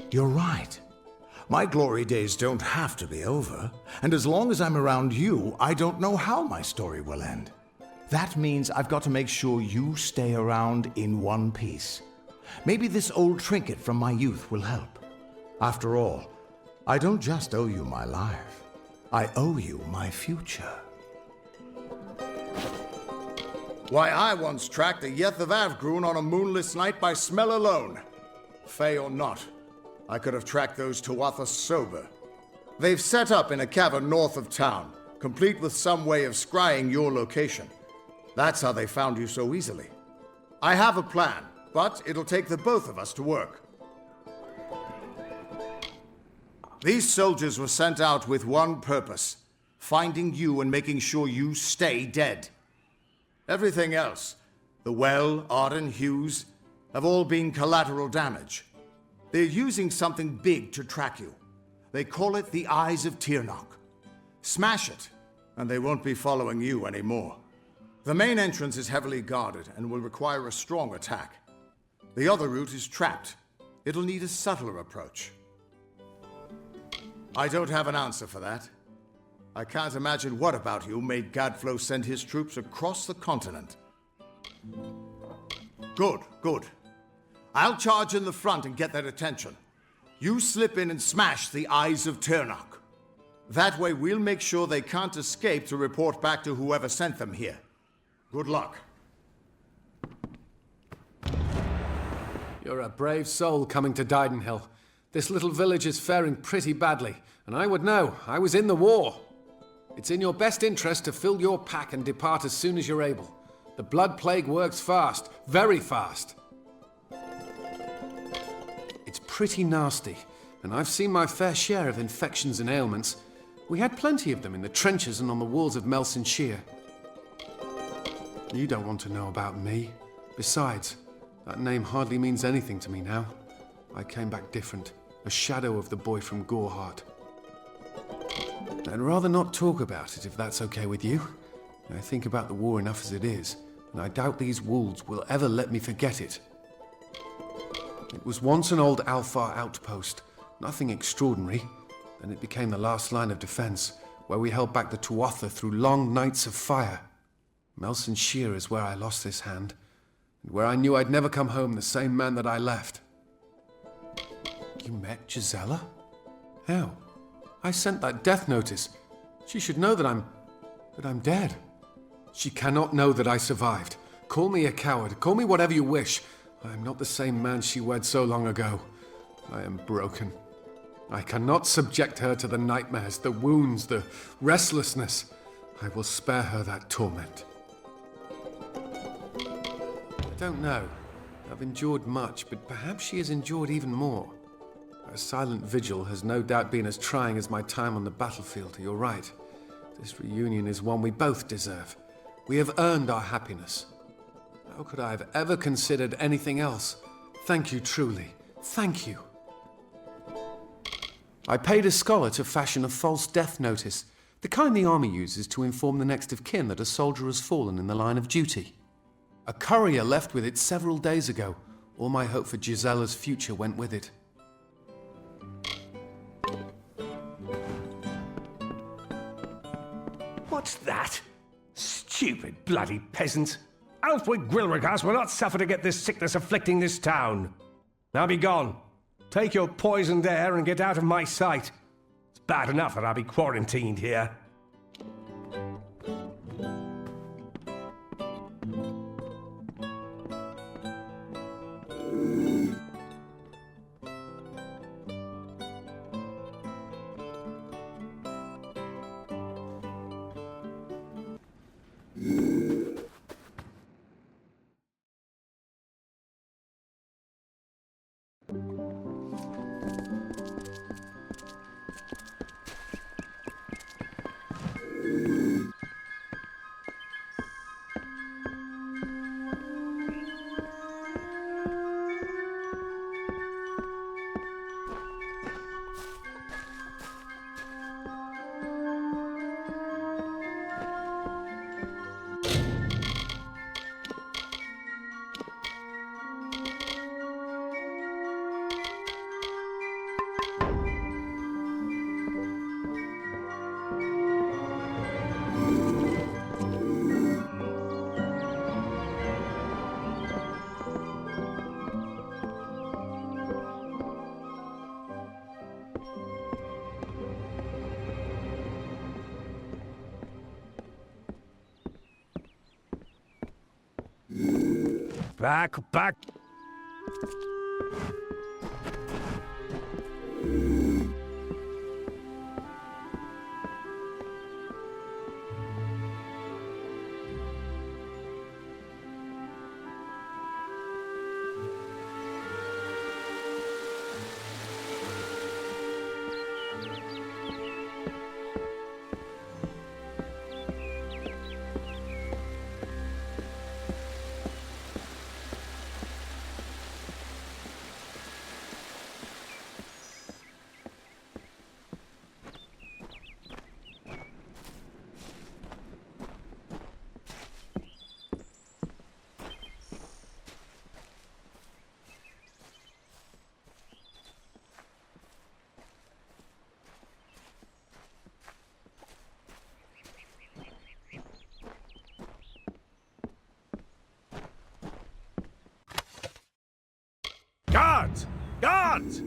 You're right. My glory days don't have to be over, and as long as I'm around you, I don't know how my story will end. That means I've got to make sure you stay around in one piece. Maybe this old trinket from my youth will help. After all, I don't just owe you my life. I owe you my future. Why, I once tracked a Yeth of Avgrun on a moonless night by smell alone. Fey or not, I could have tracked those Tuatha sober. They've set up in a cavern north of town, complete with some way of scrying your location. That's how they found you so easily. I have a plan, but it'll take the both of us to work. These soldiers were sent out with one purpose: finding you and making sure you stay dead. Everything else, the Well, Arden, Hughes, have all been collateral damage. They're using something big to track you. They call it the Eyes of Tirnoch. Smash it, and they won't be following you anymore. The main entrance is heavily guarded and will require a strong attack. The other route is trapped. It'll need a subtler approach. I don't have an answer for that. I can't imagine what about you made Gadflow send his troops across the continent. Good, good. I'll charge in the front and get their attention. You slip in and smash the Eyes of Tirnoch. That way we'll make sure they can't escape to report back to whoever sent them here. Good luck. You're a brave soul coming to Didenhill. This little village is faring pretty badly, and I would know. I was in the war. It's in your best interest to fill your pack and depart as soon as you're able. The blood plague works fast, very fast. It's pretty nasty, and I've seen my fair share of infections and ailments. We had plenty of them in the trenches and on the walls of Melson Shear. You don't want to know about me. Besides, that name hardly means anything to me now. I came back different, a shadow of the boy from Goreheart. I'd rather not talk about it if that's okay with you. I think about the war enough as it is, and I doubt these wolves will ever let me forget it. It was once an old Alfar outpost, nothing extraordinary. Then it became the last line of defense, where we held back the Tuatha through long nights of fire. Melson Shear is where I lost this hand, and where I knew I'd never come home the same man that I left. You met Gisela? How? I sent that death notice. She should know that I'm dead. She cannot know that I survived. Call me a coward. Call me whatever you wish. I am not the same man she wed so long ago. I am broken. I cannot subject her to the nightmares, the wounds, the restlessness. I will spare her that torment. I don't know. I've endured much, but perhaps she has endured even more. Her silent vigil has no doubt been as trying as my time on the battlefield. You're right. This reunion is one we both deserve. We have earned our happiness. How could I have ever considered anything else? Thank you truly. Thank you. I paid a scholar to fashion a false death notice, the kind the army uses to inform the next of kin that a soldier has fallen in the line of duty. A courier left with it several days ago. All my hope for Gisela's future went with it. What's that? Stupid bloody peasants. Alfwig Gwilregas will not suffer to get this sickness afflicting this town. Now be gone. Take your poisoned air and get out of my sight. It's bad enough that I'll be quarantined here. Back. Guards! Guards!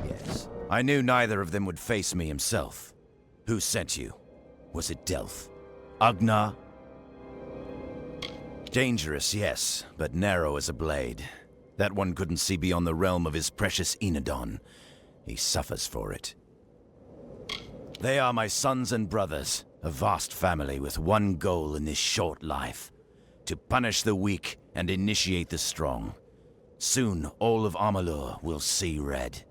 Yes. I knew neither of them would face me himself. Who sent you? Was it Delph? Agnar? Dangerous, yes, but narrow as a blade. That one couldn't see beyond the realm of his precious Enodon. He suffers for it. They are my sons and brothers, a vast family with one goal in this short life: to punish the weak and initiate the strong. Soon, all of Amalur will see red.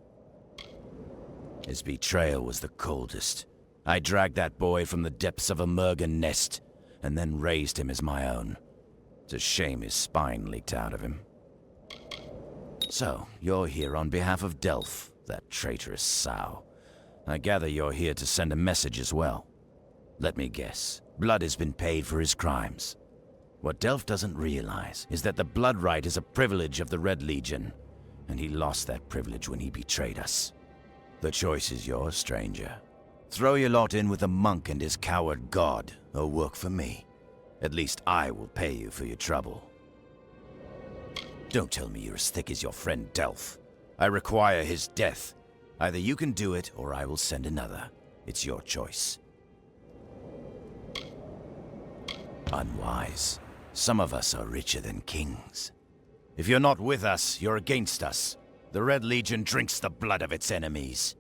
His betrayal was the coldest. I dragged that boy from the depths of a Mergen nest, and then raised him as my own. It's a shame his spine leaked out of him. So, you're here on behalf of Delph, that traitorous sow. I gather you're here to send a message as well. Let me guess. Blood has been paid for his crimes. What Delph doesn't realize is that the blood right is a privilege of the Red Legion, and he lost that privilege when he betrayed us. The choice is yours, stranger. Throw your lot in with the monk and his coward god, or work for me. At least I will pay you for your trouble. Don't tell me you're as thick as your friend Delph. I require his death. Either you can do it, or I will send another. It's your choice. Unwise. Some of us are richer than kings. If you're not with us, you're against us. The Red Legion drinks the blood of its enemies.